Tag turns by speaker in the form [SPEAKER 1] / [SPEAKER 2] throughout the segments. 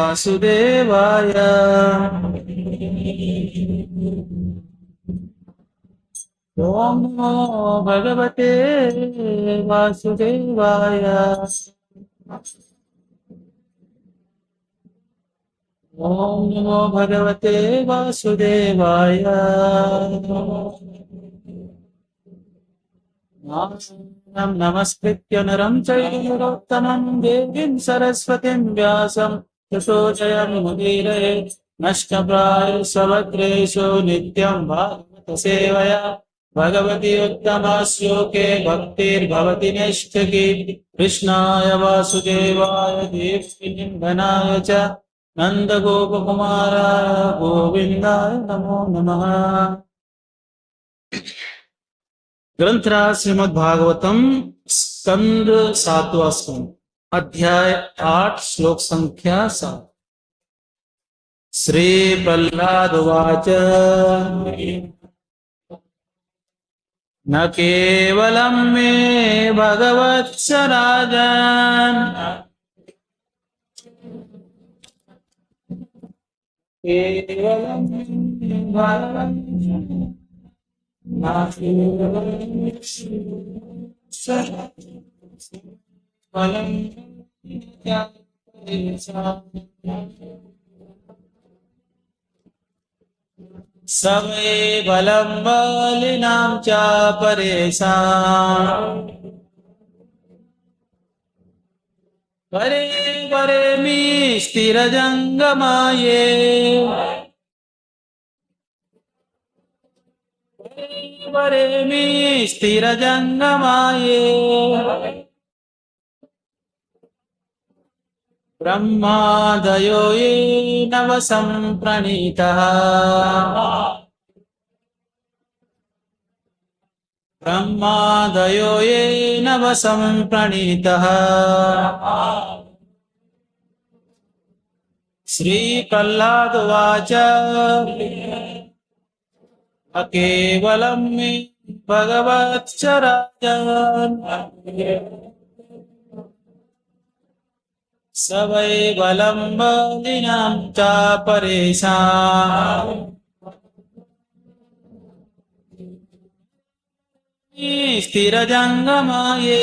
[SPEAKER 1] वासुदेवाय। ओम नमो भगवते वासुदेवाय। ओम नमो भगवते वासुदेवाय। नमस्कृत्य नरं चैव नरोत्तमं देवीं सरस्वतीं व्यासं ततो जयमुदीरये। नष्टप्रायस्वभद्रेषु नित्यं भागवत सेवया भगवति उत्तमश्लोके भक्तिर्भवति नैष्ठिकी। कृष्णाय वासुदेवाय देवकीनन्दनाय च नन्दगोपकुमाराय गोविन्दाय नमो नमः। ग्रंथराज श्रीमद् भागवतम स्कंद 7वां स्कंद अध्याय 8 श्लोक संख्या 7। श्री प्रह्लाद उवाच न केवलं मे भगवत्स राजन् केवलं मे भगवत्स सवै बलं बलिनां च परेषां परे परे मी स्थिरजङ्गमाये परे मी स्थिरजङ्गमाये ब्रह्मादयो ये नवसम्प्रणीतः ब्रह्मादयो ये नवसम्प्रणीतः। श्री प्रह्लाद उवाच अकेवलं मे भगवत्स राजन् स वै बलं बलिनां च परेषां स्थिरजङ्गमाये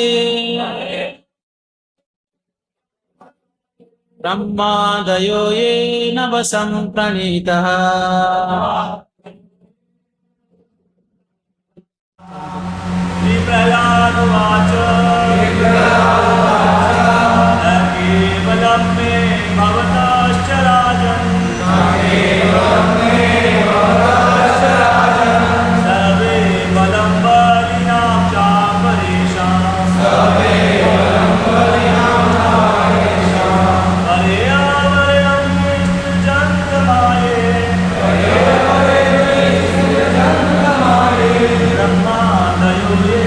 [SPEAKER 1] ब्रह्मादयो ये नवसम्प्रणीतः।
[SPEAKER 2] प्रह्लाद उवाच न केवलं मे भगवतश्च राजन् सर्वे बलं बलिनां च परेषां पर्यावरणं जङ्गमाये ब्रह्मादयो ये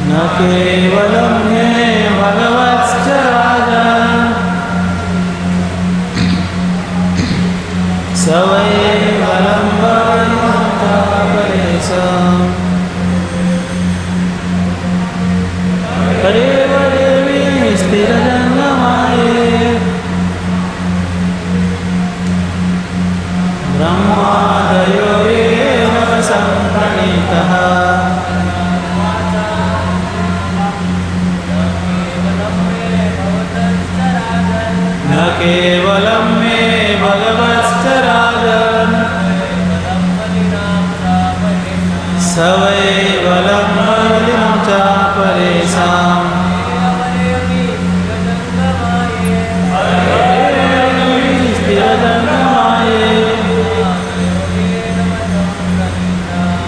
[SPEAKER 1] न केवलं मे भगवत्स राजन् स वै बलं बलिनां च परेषां परे परे मे स्थिरजङ्गमाये ब्रह्मादयो ये नवसम्प्रणीतः। न केवलं मे भगवत्स राजन् स वै बलं बलिनां च परेषां स्थिरजङ्गमाये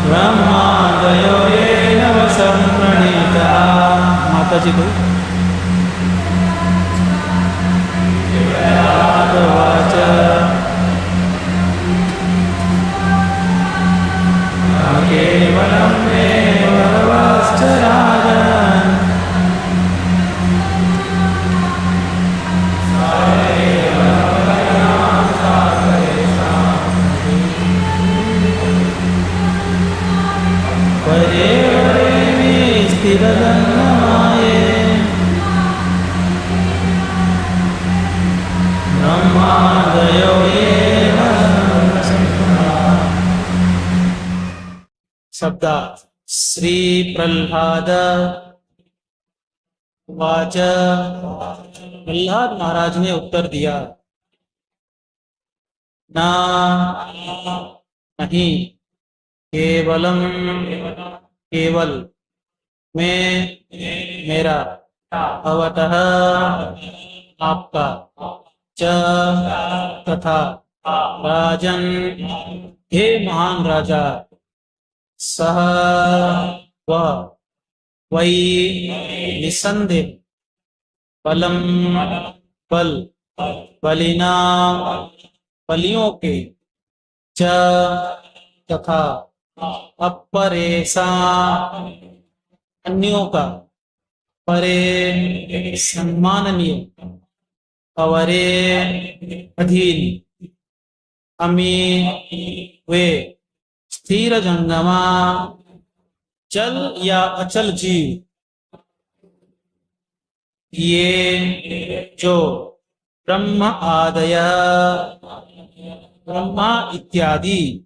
[SPEAKER 1] ब्रह्मादयो ये नवसम्प्रणीतः। माताजी को उवाच केवलं ब्रह्मादयो ये न संतुष्टाः। शब्दार्थ श्री प्रह्लाद उवाच। प्रह्लाद महाराज ने उत्तर दिया, ना नहीं, केवलम केवल मैं मेरा भवतः आपका च तथा राजन हे महान राजा सह वह वही निसंदेह बलम बल बलिना बलियों के च तथा अपरेशा अन्यों का परे सम्माननीय अवरे अधीन अमी वे स्थिर जंगमा चल या अचल जीव ये जो ब्रह्म आदय ब्रह्मा इत्यादि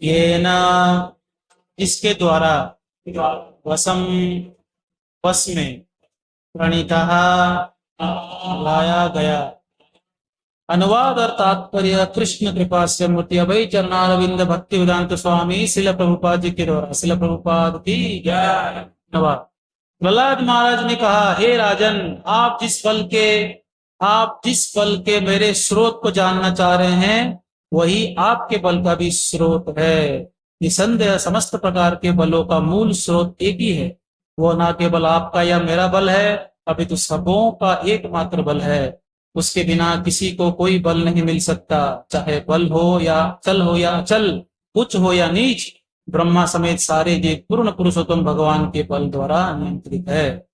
[SPEAKER 1] ये न इसके द्वारा वसम वश में प्रणीता लाया गया। अनुवाद और तात्पर्य कृष्ण कृपा से मूर्ति अभय चरणारविंद भक्ति वेदांत स्वामी शिल प्रभुपाद जी के द्वारा। शिल प्रभुपाद की जय। अनुवाद। प्रहलाद महाराज ने कहा, हे राजन, आप जिस बल के मेरे स्रोत को जानना चाह रहे हैं वही आपके बल का भी स्रोत है। निसंदेह समस्त प्रकार के बलों का मूल स्रोत एक ही है, वो ना केवल आपका या मेरा बल है अपितु सबों का एकमात्र बल है। उसके बिना किसी को कोई बल नहीं मिल सकता, चाहे बल हो या अचल, उच्च हो या नीच। ब्रह्मा समेत सारे जीव पूर्ण पुरुषोत्तम भगवान के बल द्वारा नियंत्रित है।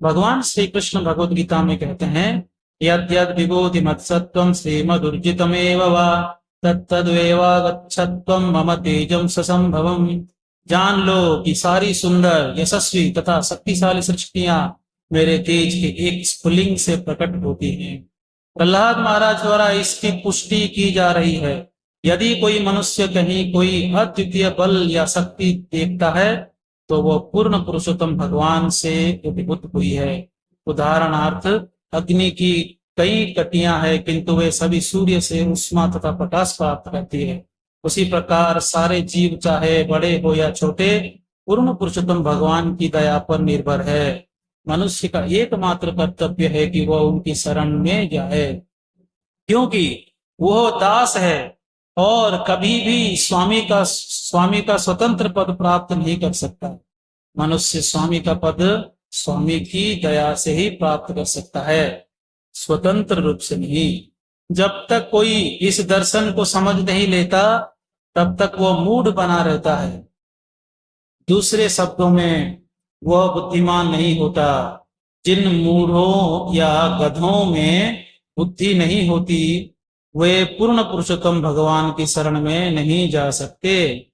[SPEAKER 1] भगवान श्री कृष्ण भगवद गीता में कहते हैं, यद्यद् विभूति मत्सत्वं श्रीमदुर्जितमेव वा तत्तद्वेवागच्छत्वं मम तेजं ससंभवम्। जान लो कि सारी सुंदर यशस्वी तथा शक्तिशाली सृष्टियां मेरे तेज के एक स्फुलिंग से प्रकट होती हैं। प्रहलाद महाराज द्वारा इसकी पुष्टि की जा रही है। यदि कोई मनुष्य कहीं कोई अद्वितीय बल या शक्ति देखता है तो वह पूर्ण पुरुषोत्तम भगवान से उद्भूत हुई है। उदाहरणार्थ, अग्नि की कई कटियां हैं किंतु वे सभी सूर्य से उष्मा तथा प्रकाश प्राप्त करती है। उसी प्रकार सारे जीव चाहे बड़े हो या छोटे पूर्ण पुरुषोत्तम भगवान की दया पर निर्भर है। मनुष्य का एकमात्र कर्तव्य है कि वह उनकी शरण में जाए, क्योंकि वह दास है और कभी भी स्वामी का स्वतंत्र पद प्राप्त नहीं कर सकता। मनुष्य स्वामी का पद स्वामी की दया से ही प्राप्त कर सकता है, स्वतंत्र रूप से नहीं। जब तक कोई इस दर्शन को समझ नहीं लेता तब तक वह मूढ़ बना रहता है। दूसरे शब्दों में, वह बुद्धिमान नहीं होता। जिन मूढ़ों या गधों में बुद्धि नहीं होती वे पूर्ण पुरुषोत्तम भगवान की शरण में नहीं जा सकते।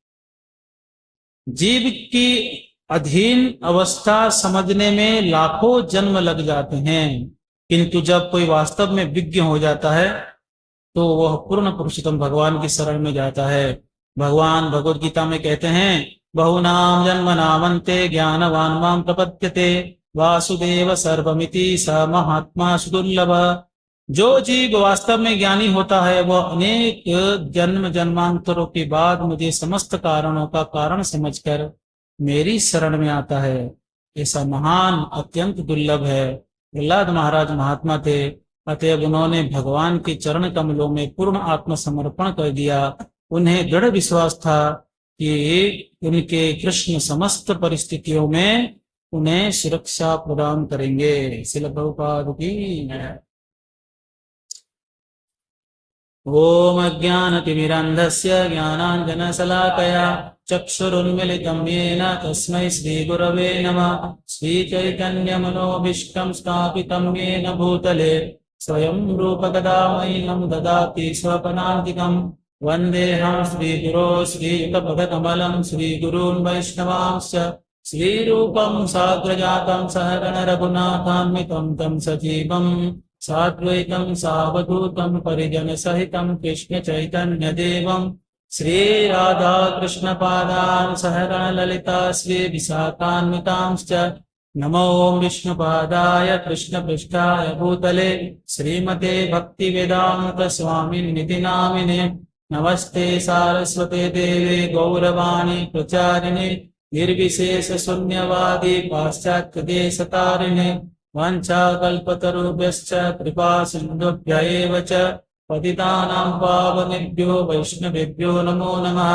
[SPEAKER 1] जीव की अधीन अवस्था समझने में लाखों जन्म लग जाते हैं, किंतु जब कोई वास्तव में विज्ञ हो जाता है तो वह पूर्ण पुरुषोत्तम भगवान की शरण में जाता है। भगवान भगवद गीता में कहते हैं, बहुनाम जन्म नामन्ते ज्ञानवान मां प्रपद्यते वासुदेव सर्वमिति स महात्मा सुदुर्लभ। जो जीव वास्तव में ज्ञानी होता है वह अनेक जन्म जन्मांतरों के बाद मुझे समस्त कारणों का कारण समझकर मेरी शरण में आता है। ऐसा महान अत्यंत दुर्लभ है। प्रहलाद महाराज महात्मा थे, अतएव उन्होंने भगवान के चरण कमलों में पूर्ण आत्मसमर्पण कर दिया। उन्हें दृढ़ विश्वास था कि उनके कृष्ण समस्त परिस्थितियों में उन्हें सुरक्षा प्रदान करेंगे। श्रील प्रभुपाद की जय। ओम अज्ञानतिमिरान्धस्य ज्ञानाञ्जनशलाकया चक्षुरुन्मिलितं येन तस्मै श्रीगुरवे नमः। श्रीचैतन्यमनोभीष्टं स्थापितं येन भूतले स्वयं रूपकदा मह्यं ददाति स्वपदान्तिकम्। वन्देऽहं श्रीगुरो श्रीयुतपदकमलं श्रीगुरून् वैष्णवांश्च श्रीरूपं साग्रजातं सहगण रघुनाथान्वितं तं सजीवं साद्वैतं सावधूतं परिजन सहितं कृष्ण चैतन्य देवं श्री राधा कृष्ण पादान् सहगण ललिता श्री विशाखान्वितांश्च नमो विष्णुपादाय कृष्ण पृष्ठाय भूतले श्रीमते भक्ति वेदांत स्वामिन्निति नामिने नमस्ते सारस्वते देवे गौरवाणी प्रचारिणे निर्विशेष शून्यवादी पाश्चात्य देशतारिणे वाञ्छाकल्पतरुभ्यश्च कृपा सिन्धुभ्य एव च पतितानां पावनेभ्यो वैष्णवेभ्यो नमो नमः।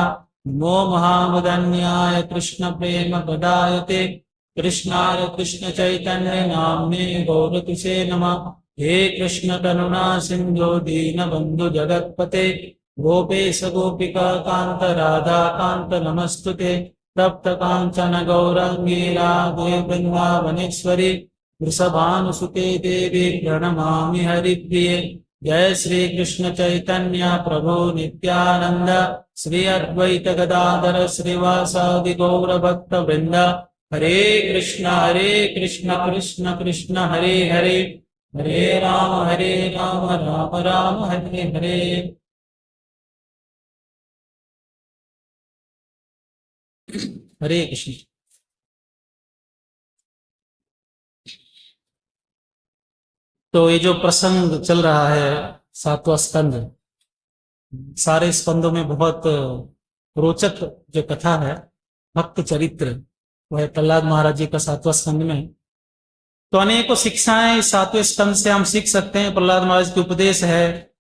[SPEAKER 1] नमो महावदन्याय कृष्ण प्रेम प्रदायते कृष्णाय कृष्ण चैतन्य नाम्ने गौरतिसे नमः। हे कृष्ण करुणा सिंधु दीनबंधु जगत्पते गोपेश गोपिका कांत राधा कांत नमस्तुते तप्त कांचन गौरांगी राधे वृंदावनेश्वरी वृषभानुसुते देवी प्रणमामि हरिप्रिये। जय श्री कृष्ण चैतन्य प्रभु नित्यानंद श्री अद्वैत गदाधर श्रीवासादि गौर भक्त वृंद। हरे कृष्ण कृष्ण कृष्ण हरे हरे हरे राम राम राम हरे हरे। हरे कृष्ण। तो ये जो प्रसंग चल रहा है सातवां स्कंद, सारे स्कंदों में बहुत रोचक जो कथा है भक्त चरित्र वह प्रहलाद महाराज जी का सातवां स्कंद में। तो अनेकों शिक्षाएं इस सातवें स्कंद से हम सीख सकते हैं। प्रहलाद महाराज के उपदेश है,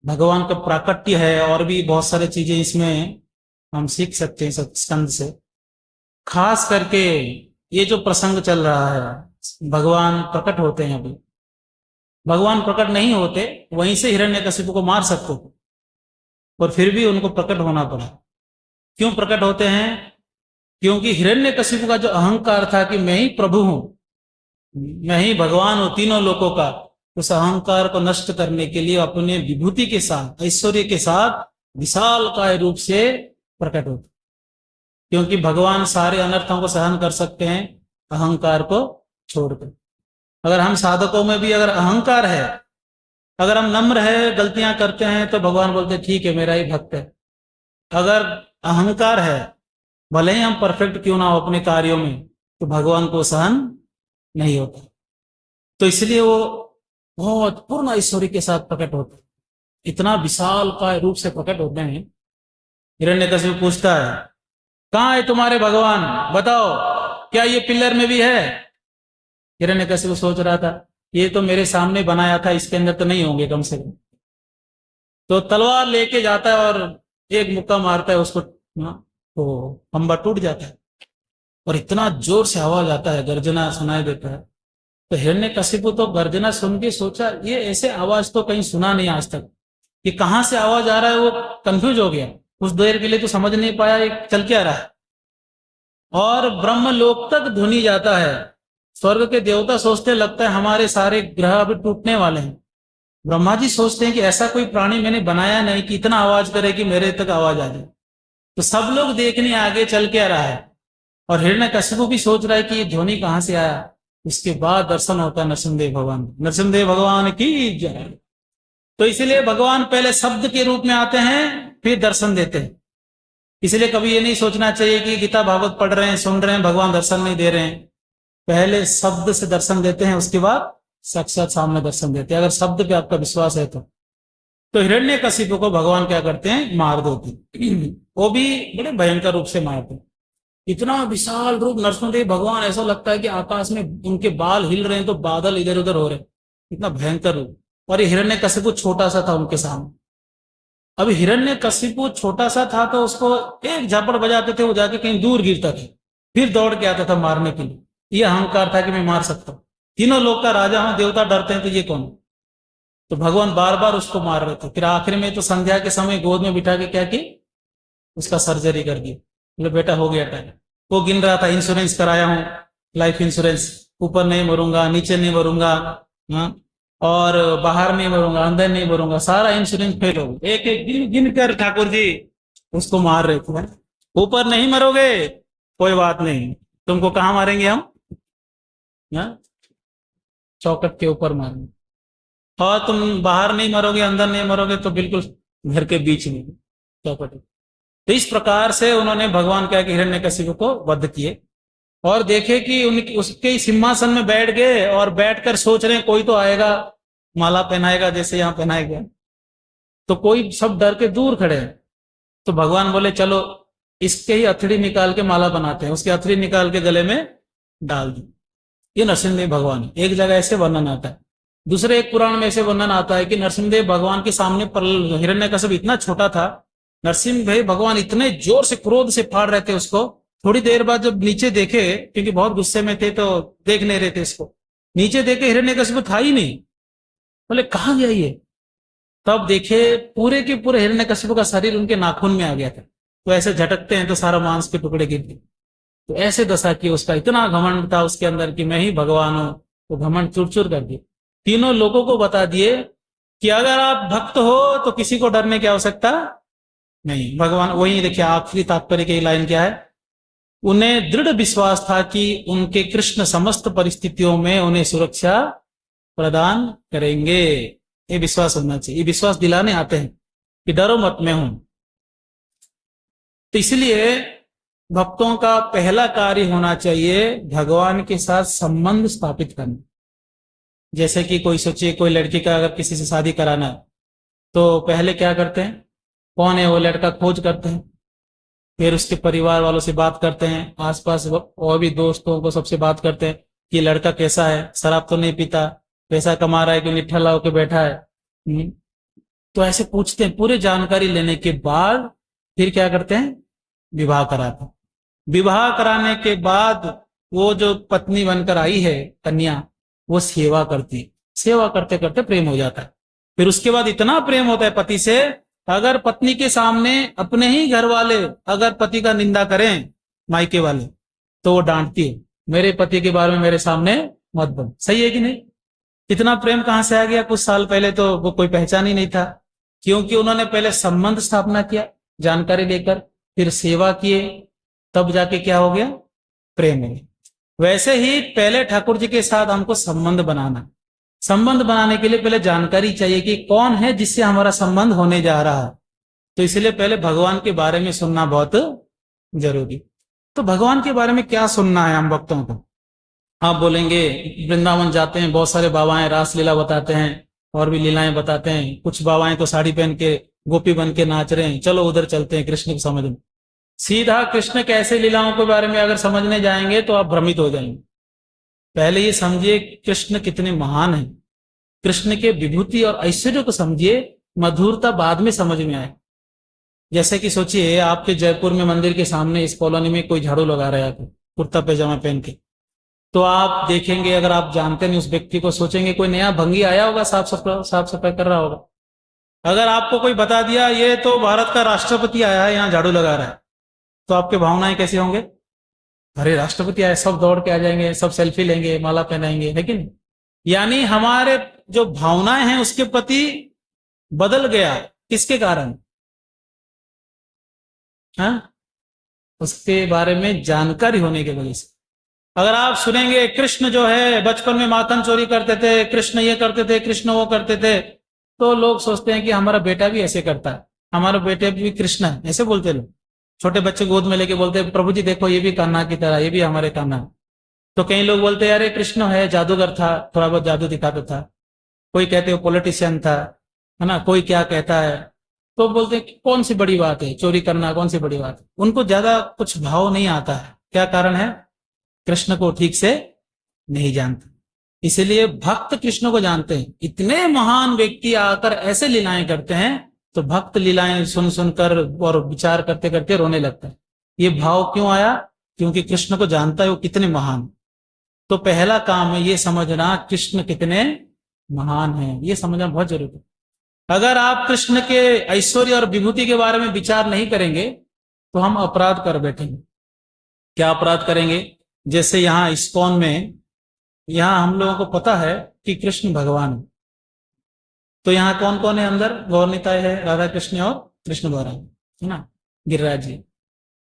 [SPEAKER 1] भगवान का प्राकट्य है और भी बहुत सारी चीजें इसमें हम सीख सकते हैं इस स्कंद से। खास करके ये जो प्रसंग चल रहा है, भगवान प्रकट होते हैं। अभी भगवान प्रकट नहीं होते, वहीं से हिरण्यकशिपु को मार सकते थे और फिर भी उनको प्रकट होना पड़ा। क्यों प्रकट होते हैं? क्योंकि हिरण्यकशिपु का जो अहंकार था कि मैं ही प्रभु हूं, मैं ही भगवान हूं तीनों लोकों का, उस अहंकार को नष्ट करने के लिए अपने विभूति के साथ, ऐश्वर्य के साथ विशालकाय रूप से प्रकट होते। क्योंकि भगवान सारे अनर्थों को सहन कर सकते हैं अहंकार को छोड़कर। अगर हम साधकों में भी अगर अहंकार है, अगर हम नम्र है, गलतियां करते हैं, तो भगवान बोलते ठीक है मेरा ही भक्त है। अगर अहंकार है, भले ही हम परफेक्ट क्यों ना हो अपने कार्यों में, तो भगवान को सहन नहीं होता। तो इसलिए वो बहुत पूर्ण ऐश्वर्य के साथ प्रकट होते, इतना विशाल का रूप से प्रकट होते हैं। हिरण्यकशिपु पूछता है कहाँ है तुम्हारे भगवान, बताओ क्या ये पिलर में भी है? हिरण्यकशिपु सोच रहा था ये तो मेरे सामने बनाया था, इसके अंदर तो नहीं होंगे कम से कम। तो तलवार लेके जाता है और एक मुक्का मारता है उसको, तो खंबा टूट जाता है और इतना जोर से आवाज आता है, गर्जना सुनाई देता है। तो हिरण्यकशिपु तो गर्जना सुन के सोचा ये ऐसे आवाज तो कहीं सुना नहीं आज तक, ये कहाँ से आवाज आ रहा है। वो कंफ्यूज हो गया, कुछ देर के लिए तो समझ नहीं पाया ये चल क्या रहा है। और ब्रह्मलोक तक ध्वनि जाता है, स्वर्ग के देवता सोचते लगता है हमारे सारे ग्रह अभी टूटने वाले हैं। ब्रह्मा जी सोचते हैं कि ऐसा कोई प्राणी मैंने बनाया नहीं कि इतना आवाज करे कि मेरे तक आवाज आ जाए। तो सब लोग देखने आगे चल के आ रहा है और हिरण्यकशिपु भी सोच रहा है कि ये ध्वनि कहाँ से आया। इसके बाद दर्शन होता है नरसिंहदेव भगवान, नरसिंहदेव भगवान की जय। तो इसलिए भगवान पहले शब्द के रूप में आते हैं फिर दर्शन देते हैं। इसलिए कभी ये नहीं सोचना चाहिए कि गीता भागवत पढ़ रहे हैं, सुन रहे हैं, भगवान दर्शन नहीं दे रहे हैं। पहले शब्द से दर्शन देते हैं, उसके बाद साक्षात सामने दर्शन देते हैं, अगर शब्द पे आपका विश्वास है तो हिरण्यकशिपु को भगवान क्या करते हैं, मार देते हैं। वो भी बड़े भयंकर रूप से मारते हैं। इतना विशाल रूप, नरसिंहदेव भगवान ऐसा लगता है कि आकाश में उनके बाल हिल रहे हैं तो बादल इधर उधर हो रहे हैं, इतना भयंकर रूप। और ये हिरण्यकशिपु छोटा सा था उनके सामने। अब हिरण्यकशिपु छोटा सा था तो उसको एक झापड़ बजाते थे, वो जाके कहीं दूर गिरता था, फिर दौड़ के आता था मारने के लिए। ये अहंकार था कि मैं मार सकता हूं, तीनों लोग का राजा हूं, देवता डरते हैं तो ये कौन। तो भगवान बार बार उसको मार रहे थे। फिर आखिर में तो संध्या के समय गोद में बिठा के क्या की, उसका सर्जरी कर दी। बोले बेटा हो गया टाइम। वो गिन रहा था इंश्योरेंस कराया हूं, लाइफ इंश्योरेंस, ऊपर नहीं मरूंगा, नीचे नहीं मरूंगा, और बाहर नहीं मरूंगा, अंदर नहीं मरूंगा, सारा इंश्योरेंस फेल हो गया। एक एक गिन गिन कर ठाकुर जी उसको मार रहे थे। ऊपर नहीं मरोगे कोई बात नहीं, तुमको कहाँ मारेंगे हम, चौकट के ऊपर मारेंगे। और तुम बाहर नहीं मरोगे, अंदर नहीं मरोगे, तो बिल्कुल घर के बीच में चौपट। तो इस प्रकार से उन्होंने भगवान क्या कि हिरण्यकशिपु को वध किए। और देखे कि उनकी उसके सिंहासन में बैठ गए और बैठकर सोच रहे हैं कोई तो आएगा माला पहनाएगा, जैसे यहाँ पहनाया गया। तो कोई, सब डर के दूर खड़े हैं। तो भगवान बोले चलो इसके ही अथड़ी निकाल के माला बनाते हैं, उसकी अथड़ी निकाल के गले में डाल दी। ये नरसिंहदेव भगवान, एक जगह ऐसे वर्णन आता है। दूसरे एक पुराण में ऐसे वर्णन आता है कि नरसिंहदेव भगवान के सामने हिरण्यकशिप इतना छोटा था, नरसिंह भगवान इतने जोर से क्रोध से फाड़ रहे थे उसको। थोड़ी देर बाद जब नीचे देखे, क्योंकि बहुत गुस्से में थे तो देख नहीं रहे थे इसको, नीचे देखे हिरण्यकशिपु था ही नहीं। बोले कहाँ गया ये? तब देखे पूरे के पूरे हिरण्यकशिपु का शरीर उनके नाखून में आ गया था। तो ऐसे झटकते हैं तो सारा मांस के टुकड़े गिरते। तो ऐसे दशा की उसका, इतना घमंड था उसके अंदर कि मैं ही भगवान हूं। तो घमंड चूर चूर कर दिए। तीनों लोगों को बता दिए कि अगर आप भक्त हो तो किसी को डरने की आवश्यकता नहीं। भगवान वही देखिए आखिरी तात्पर्य की लाइन क्या है, उन्हें दृढ़ विश्वास था कि उनके कृष्ण समस्त परिस्थितियों में उन्हें सुरक्षा प्रदान करेंगे। ये विश्वास होना चाहिए। ये विश्वास दिलाने आते हैं कि डरो मत, मैं हूं। तो इसलिए भक्तों का पहला कार्य होना चाहिए भगवान के साथ संबंध स्थापित करना। जैसे कि कोई सोचिए, कोई लड़की का अगर किसी से शादी कराना है तो पहले क्या करते हैं, कौन है वो लड़का खोज करते हैं, फिर उसके परिवार वालों से बात करते हैं, आसपास और भी दोस्तों को सबसे बात करते हैं कि लड़का कैसा है, शराब तो नहीं पीता, पैसा कमा रहा है कि निठल्ला होकर बैठा है। तो ऐसे पूछते हैं। पूरी जानकारी लेने के बाद फिर क्या करते हैं, विवाह कराते हैं। विवाह कराने के बाद वो जो पत्नी बनकर आई है कन्या, वो सेवा करती है। सेवा करते करते प्रेम हो जाता है। फिर उसके बाद इतना प्रेम होता है पति से, अगर पत्नी के सामने अपने ही घर वाले अगर पति का निंदा करें, मायके वाले, तो वो डांटती है, मेरे पति के बारे में मेरे सामने मत बोल। सही है कि नहीं? इतना प्रेम कहां से आ गया? कुछ साल पहले तो वो कोई पहचान ही नहीं था, क्योंकि उन्होंने पहले संबंध स्थापना किया, जानकारी लेकर, फिर सेवा किए, तब जाके क्या हो गया, प्रेम हो गया। वैसे ही पहले ठाकुर जी के साथ हमको संबंध बनाना। संबंध बनाने के लिए पहले जानकारी चाहिए कि कौन है जिससे हमारा संबंध होने जा रहा है। तो इसलिए पहले भगवान के बारे में सुनना बहुत जरूरी। तो भगवान के बारे में क्या सुनना है हम भक्तों को? आप बोलेंगे वृंदावन जाते हैं, बहुत सारे बाबाएं रासलीला बताते हैं और भी लीलाएं बताते हैं। कुछ बाबाएं तो साड़ी पहन के गोपी बन के नाच रहे हैं, चलो उधर चलते हैं कृष्ण को समझने। सीधा कृष्ण कैसे लीलाओं के बारे में अगर समझने जाएंगे तो आप भ्रमित हो जाएंगे। पहले ये समझिए कृष्ण कितने महान हैं, कृष्ण के विभूति और ऐश्वर्य को समझिए, मधुरता बाद में समझ में आए। जैसे कि सोचिए आपके जयपुर में मंदिर के सामने इस कॉलोनी में कोई झाड़ू लगा रहा है कुर्ता पैजामा पहन के, तो आप देखेंगे, अगर आप जानते नहीं उस व्यक्ति को, सोचेंगे कोई नया भंगी आया होगा, साफ सफाई कर रहा होगा। अगर आपको कोई बता दिया ये तो भारत का राष्ट्रपति आया है यहाँ झाड़ू लगा रहा है, तो आपके भावनाएं कैसे होंगे? अरे राष्ट्रपति आए, सब दौड़ के आ जाएंगे, सब सेल्फी लेंगे, माला पहनाएंगे, है कि नहीं? यानी हमारे जो भावनाएं हैं उसके प्रति बदल गया। किसके कारण? हाँ, उसके बारे में जानकारी होने की वजह से। अगर आप सुनेंगे कृष्ण जो है बचपन में माखन चोरी करते थे, कृष्ण ये करते थे, कृष्ण वो करते थे, तो लोग सोचते हैं कि हमारा बेटा भी ऐसे करता है, हमारा बेटे भी कृष्ण है, ऐसे बोलते लोग। छोटे बच्चे गोद में लेके बोलते हैं प्रभु जी देखो ये भी कान्हा की तरह, ये भी हमारे कान्हा है। तो कई लोग बोलते हैं अरे कृष्ण है जादूगर था, थोड़ा बहुत जादू दिखाता था। कोई कहते हो पॉलिटिशियन था, है ना, कोई क्या कहता है। तो बोलते हैं कौन सी बड़ी बात है चोरी करना, कौन सी बड़ी बात है। उनको ज्यादा कुछ भाव नहीं आता है। क्या कारण है? कृष्ण को ठीक से नहीं जानते। इसलिए भक्त कृष्ण को जानते हैं। इतने महान व्यक्ति आकर ऐसे लीलाएं करते हैं तो भक्त लीलाएं सुन सुनकर और विचार करते करते रोने लगता है। ये भाव क्यों आया? क्योंकि कृष्ण को जानता है वो कितने महान। तो पहला काम है ये समझना कृष्ण कितने महान हैं, ये समझना बहुत जरूरी है। अगर आप कृष्ण के ऐश्वर्य और विभूति के बारे में विचार नहीं करेंगे तो हम अपराध कर बैठेंगे। क्या अपराध करेंगे? जैसे यहाँ इस्कॉन में, यहाँ हम लोगों को पता है कि कृष्ण भगवान है, तो यहाँ कौन कौन है अंदर? गौर निताय है, राधा कृष्ण और कृष्ण बलराम, है ना, गिरिराज जी।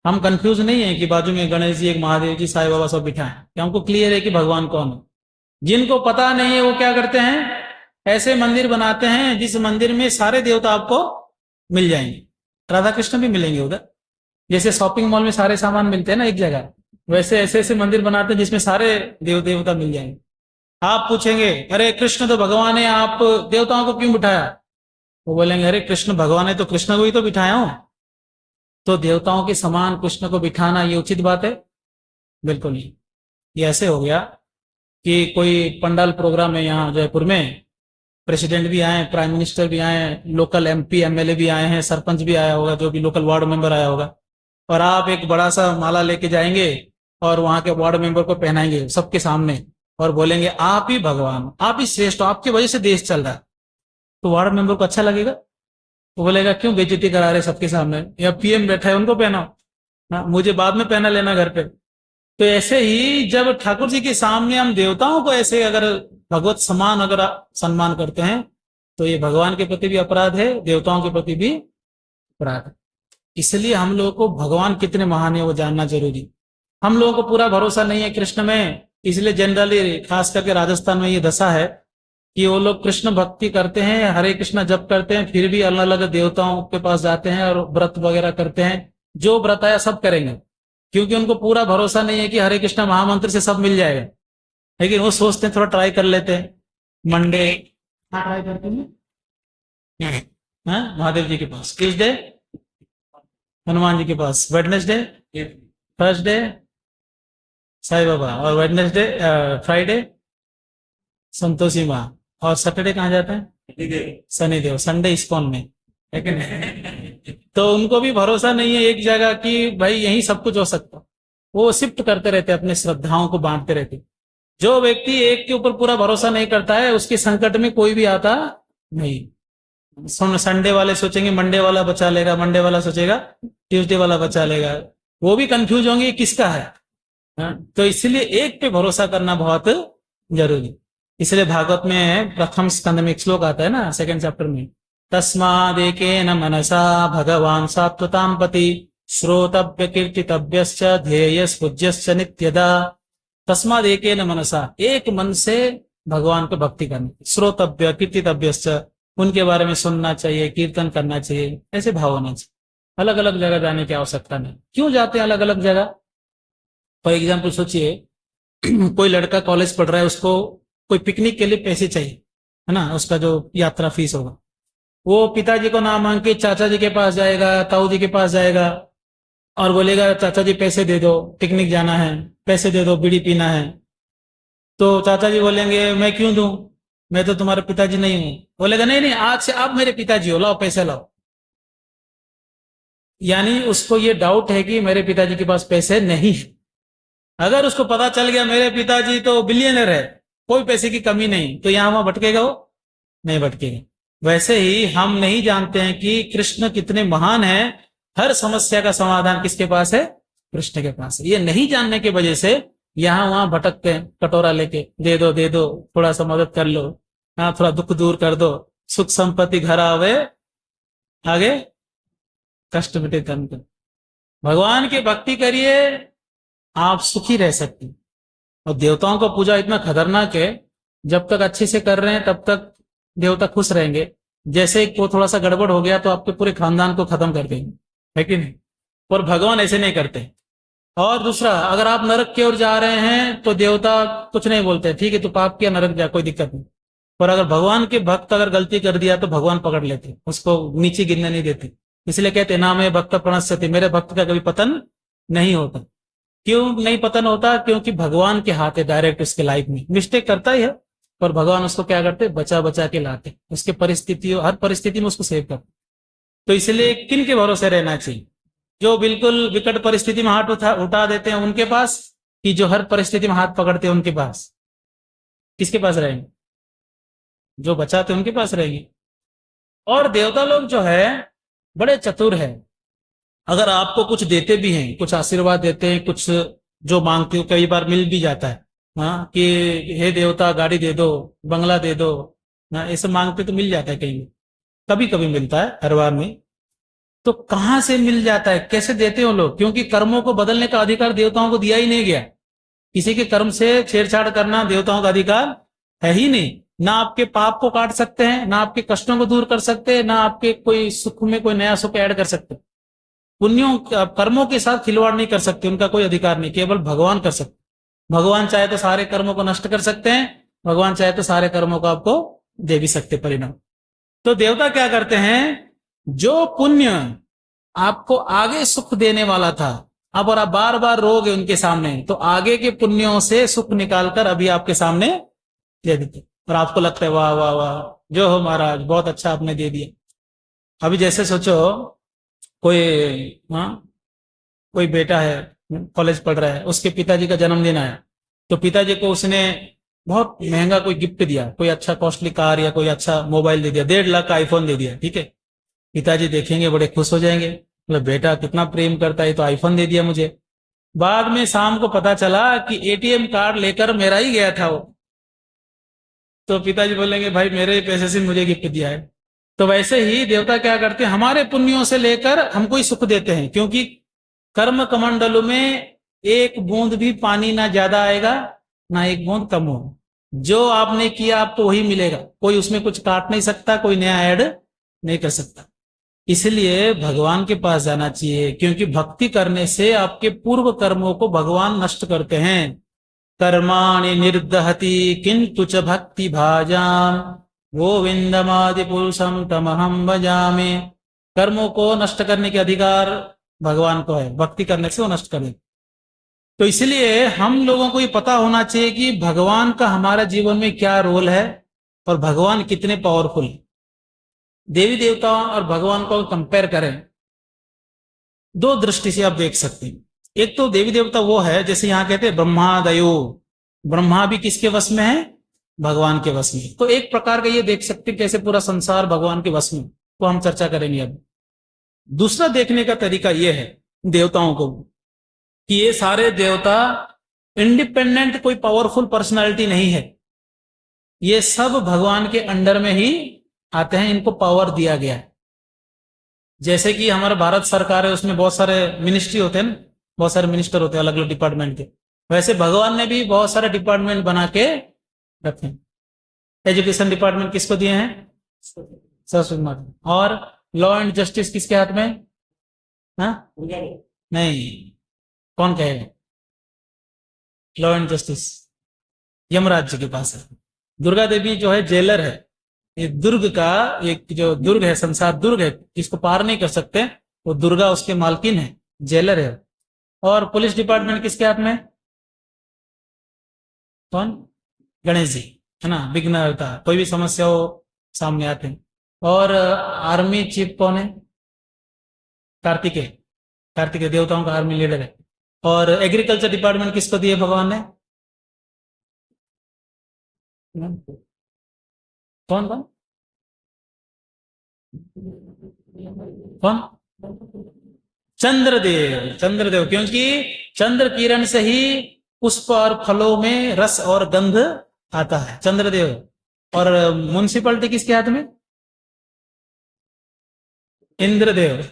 [SPEAKER 1] हम कंफ्यूज नहीं है कि बाजू में गणेश जी, एक महादेव जी, साईं बाबा सब बिठाए हैं। हमको क्लियर है कि भगवान कौन है। जिनको पता नहीं है वो क्या करते हैं? ऐसे मंदिर बनाते हैं जिस मंदिर में सारे देवता आपको मिल जाएंगे, राधा कृष्ण भी मिलेंगे उधर। जैसे शॉपिंग मॉल में सारे सामान मिलते हैं ना एक जगह, वैसे ऐसे ऐसे मंदिर बनाते हैं जिसमें सारे देवता मिल जाएंगे। आप पूछेंगे अरे कृष्ण तो भगवान है, आप देवताओं को क्यों बिठाया? वो बोलेंगे अरे कृष्ण भगवान है तो कृष्ण को ही तो बिठाया हूं, तो देवताओं के समान कृष्ण को बिठाना ये उचित बात है? बिल्कुल नहीं। ये ऐसे हो गया कि कोई पंडाल प्रोग्राम है यहाँ जयपुर में, प्रेसिडेंट भी आए, प्राइम मिनिस्टर भी आए, लोकल एमपी एमएलए भी आए हैं, सरपंच भी आया होगा, जो भी लोकल वार्ड मेंबर आया होगा, और आप एक बड़ा सा माला लेके जाएंगे और वहां के वार्ड मेंबर को पहनाएंगे सबके सामने और बोलेंगे आप ही भगवान, आप ही श्रेष्ठ, आपकी वजह से देश चल रहा है। तो वार्ड मेंबर को अच्छा लगेगा? वो बोलेगा क्यों बेइज्जती करा रहे सबके सामने, या पीएम बैठा है उनको पहनाओ ना, मुझे बाद में पहना लेना घर पे। तो ऐसे ही जब ठाकुर जी के सामने हम देवताओं को ऐसे अगर भगवत समान अगर सम्मान करते हैं तो ये भगवान के प्रति भी अपराध है, देवताओं के प्रति भी अपराध है। इसलिए हम लोगों को भगवान कितने महान है वो जानना जरूरी। हम लोगों को पूरा भरोसा नहीं है कृष्ण में, इसलिए जनरली खास करके राजस्थान में ये दशा है कि वो लोग कृष्ण भक्ति करते हैं, हरे कृष्ण जप करते हैं, फिर भी अलग अलग देवताओं के पास जाते हैं और व्रत वगैरह करते हैं। जो व्रत आया सब करेंगे, क्योंकि उनको पूरा भरोसा नहीं है कि हरे कृष्ण महामंत्र से सब मिल जाएगा। लेकिन वो सोचते हैं थोड़ा ट्राई कर लेते हैं, मंडे ट्राई करते हैं महादेव जी के पास, ट्यूजडे हनुमान जी के पास, वेडनेसडे थर्सडे साईं बाबा, और वेडनेसडे फ्राइडे संतोषी माँ, और सैटरडे कहाँ जाते हैं? शनिदेव, संडे इस्कॉन में, है कि नहीं? तो उनको भी भरोसा नहीं है एक जगह कि भाई यही सब कुछ हो सकता। वो शिफ्ट करते रहते, अपने श्रद्धाओं को बांटते रहते। जो व्यक्ति एक के ऊपर पूरा भरोसा नहीं करता है उसके संकट में कोई भी आता नहीं। संडे वाले सोचेंगे मंडे वाला बचा लेगा, मंडे वाला सोचेगा ट्यूसडे वाला बचा लेगा, वो भी कंफ्यूज होंगे किसका है। तो इसलिए एक पे भरोसा करना बहुत जरूरी। इसलिए भागवत में प्रथम स्कंद में एक श्लोक आता है ना, सेकंड चैप्टर में, तस्मादेकेन मनसा भगवान सात्वतां पति श्रोतव्य कीर्तितव्यश्च ध्येयस् पूज्यश्च नित्यदा। तस्मादेकेन मनसा, एक मन से भगवान को भक्ति करनी, श्रोतव्य कीर्तितव्यश्च, उनके बारे में सुनना चाहिए, कीर्तन करना चाहिए, ऐसे भाव होना चाहिए। अलग अलग जगह जाने की आवश्यकता नहीं। क्यों जाते हैं अलग अलग जगह? फॉर एग्जाम्पल सोचिए कोई लड़का कॉलेज पढ़ रहा है, उसको कोई पिकनिक के लिए पैसे चाहिए, है ना, उसका जो यात्रा फीस होगा, वो पिताजी को ना मांग के चाचा जी के पास जाएगा, ताऊ जी के पास जाएगा और बोलेगा चाचा जी पैसे दे दो, पिकनिक जाना है, पैसे दे दो, बीड़ी पीना है। तो चाचा जी बोलेंगे मैं क्यों दूं, मैं तो तुम्हारे पिताजी नहीं हूं। बोलेगा नहीं नहीं, आज से आप मेरे पिताजी हो, लाओ पैसे लाओ। यानी उसको ये डाउट है कि मेरे पिताजी के पास पैसे नहीं है। अगर उसको पता चल गया मेरे पिताजी तो बिलियनर है, कोई पैसे की कमी नहीं, तो यहां वहां भटकेगा वो? नहीं भटकेगा। वैसे ही हम नहीं जानते हैं कि कृष्ण कितने महान हैं। हर समस्या का समाधान किसके पास है? कृष्ण के पास है। ये नहीं जानने की वजह से यहां वहां भटकते हैं, कटोरा लेके दे दो, थोड़ा सा मदद कर लो, हाँ थोड़ा दुख दूर कर दो, सुख संपत्ति घर आवे, आगे कष्ट मिटे तन। भगवान की भक्ति करिए, आप सुखी रह सकते। और देवताओं का पूजा इतना खतरनाक है, जब तक अच्छे से कर रहे हैं तब तक देवता खुश रहेंगे, जैसे को थोड़ा सा गड़बड़ हो गया तो आपके पूरे खानदान को खत्म कर देंगे, है कि नहीं? पर भगवान ऐसे नहीं करते। और दूसरा, अगर आप नरक की ओर जा रहे हैं तो देवता कुछ नहीं बोलते, ठीक है तो पाप किया, नरक जा, कोई दिक्कत नहीं। पर अगर भगवान के भक्त अगर गलती कर दिया तो भगवान पकड़ लेते, उसको नीचे गिरने नहीं देते। इसलिए कहते नाम है भक्त प्रणश्यति, मेरे भक्त का कभी पतन नहीं होता। क्यों नहीं पतन होता? क्योंकि भगवान के हाथ है डायरेक्ट उसके लाइफ में। मिस्टेक करता ही है पर भगवान उसको क्या करते? बचा बचा के लाते, उसके परिस्थितियों, हर परिस्थिति में उसको सेव करते। तो इसलिए किन के भरोसे रहना चाहिए? जो बिल्कुल विकट परिस्थिति में हाथ उठा देते हैं उनके पास, कि जो हर परिस्थिति में हाथ पकड़ते हैं उनके पास? किसके पास रहेंगे? जो बचाते उनके पास रहेंगे। और देवता लोग जो है बड़े चतुर है। अगर आपको कुछ देते भी हैं, कुछ आशीर्वाद देते हैं, कुछ जो मांगते हो कई बार मिल भी जाता है, हाँ कि हे देवता गाड़ी दे दो, बंगला दे दो, हाँ ऐसे मांगते तो मिल जाता है, कहीं कभी कभी मिलता है, हर बार नहीं। तो कहां से मिल जाता है, कैसे देते हो लोग? क्योंकि कर्मों को बदलने का अधिकार देवताओं को दिया ही नहीं गया। किसी के कर्म से छेड़छाड़ करना देवताओं का अधिकार है ही नहीं। ना आपके पाप को काट सकते हैं, ना आपके कष्टों को दूर कर सकते हैं, ना आपके कोई सुख में कोई नया सुख ऐड कर सकते। पुण्यों कर्मों के साथ खिलवाड़ नहीं कर सकते, उनका कोई अधिकार नहीं, केवल भगवान कर सकते। भगवान चाहे तो सारे कर्मों को नष्ट कर सकते हैं, भगवान चाहे तो सारे कर्मों को आपको दे भी सकते परिणाम। तो देवता क्या करते हैं, जो पुण्य आपको आगे सुख देने वाला था, अब और आप बार बार रोगे उनके सामने, तो आगे के पुण्यों से सुख निकालकर अभी आपके सामने दे देते, और आपको लगता है वाह वाह वाह, जो हो महाराज, बहुत अच्छा आपने दे दिया। अभी जैसे सोचो कोई कोई बेटा है, कॉलेज पढ़ रहा है, उसके पिताजी का जन्मदिन आया, तो पिताजी को उसने बहुत महंगा कोई गिफ्ट दिया, कोई अच्छा कॉस्टली कार या कोई अच्छा मोबाइल दे दिया, 1.5 लाख का आईफोन दे दिया, ठीक है। पिताजी देखेंगे, बड़े खुश हो जाएंगे, मतलब बेटा कितना प्रेम करता है, तो आईफोन दे दिया मुझे। बाद में शाम को पता चला कि एटीएम कार्ड लेकर मेरा ही गया था वो, तो पिताजी बोलेंगे भाई मेरे ही पैसे से मुझे गिफ्ट दिया है। तो वैसे ही देवता क्या करते हैं, हमारे पुण्यों से लेकर हमको ही सुख देते हैं, क्योंकि कर्म कमंडलों में एक बूंद भी पानी ना ज्यादा आएगा ना एक बूंद कम हो, जो आपने किया आपको वही मिलेगा, कोई उसमें कुछ काट नहीं सकता, कोई नया ऐड नहीं कर सकता। इसलिए भगवान के पास जाना चाहिए, क्योंकि भक्ति करने से आपके पूर्व कर्मों को भगवान नष्ट करते हैं। कर्माणि निर्दहति किंतु च भक्ति भाजाम गोविंदमादि पुरुषम तमहम भजामि। कर्मों को नष्ट करने के अधिकार भगवान को है, भक्ति करने से वो नष्ट करे। तो इसलिए हम लोगों को ये पता होना चाहिए कि भगवान का हमारे जीवन में क्या रोल है और भगवान कितने पावरफुल है। देवी देवताओं और भगवान को कंपेयर करें, दो दृष्टि से आप देख सकते हैं। एक तो देवी देवता वो है, जैसे यहां कहते हैं ब्रह्मादयो, ब्रह्मा भी किसके वश में है, भगवान के वश में। तो एक प्रकार का ये देख सकते हैं कैसे पूरा संसार भगवान के वश में, तो हम चर्चा करेंगे अब। दूसरा देखने का तरीका यह है देवताओं को, कि ये सारे देवता इंडिपेंडेंट कोई पावरफुल पर्सनालिटी नहीं है, ये सब भगवान के अंडर में ही आते हैं, इनको पावर दिया गया है। जैसे कि हमारा भारत सरकार है, उसमें बहुत सारे मिनिस्ट्री होते हैं, बहुत सारे मिनिस्टर होते हैं अलग अलग डिपार्टमेंट के, वैसे भगवान ने भी बहुत सारे डिपार्टमेंट बना के रखे। एजुकेशन डिपार्टमेंट किसको दिए हैं, सरस्वती माता। और लॉ एंड जस्टिस किसके हाथ में, हाँ नहीं, कौन कहेगा, law and justice Yamraj ji के पास है। दुर्गा देवी जो है जेलर है, ये दुर्ग का एक जो दुर्ग है, संसार दुर्ग है, जिसको पार नहीं कर सकते, वो दुर्गा उसके मालकिन है, जेलर है। और पुलिस डिपार्टमेंट किसके हाथ में, कौन, गणेश जी है ना, विघ्नहर्ता, कोई भी समस्या हो सामने आते हैं। और आर्मी चीफ कौन है, कार्तिकेय, कार्तिकेय देवताओं का आर्मी लीडर है। और एग्रीकल्चर डिपार्टमेंट किसको दिए भगवान ने, कौन कौन कौन, चंद्रदेव, चंद्रदेव, क्योंकि चंद्र किरण से ही पुष्प और फलों में रस और गंध आता है, चंद्रदेव। और म्युनिसिपैलिटी किसके हाथ में, इंद्रदेव,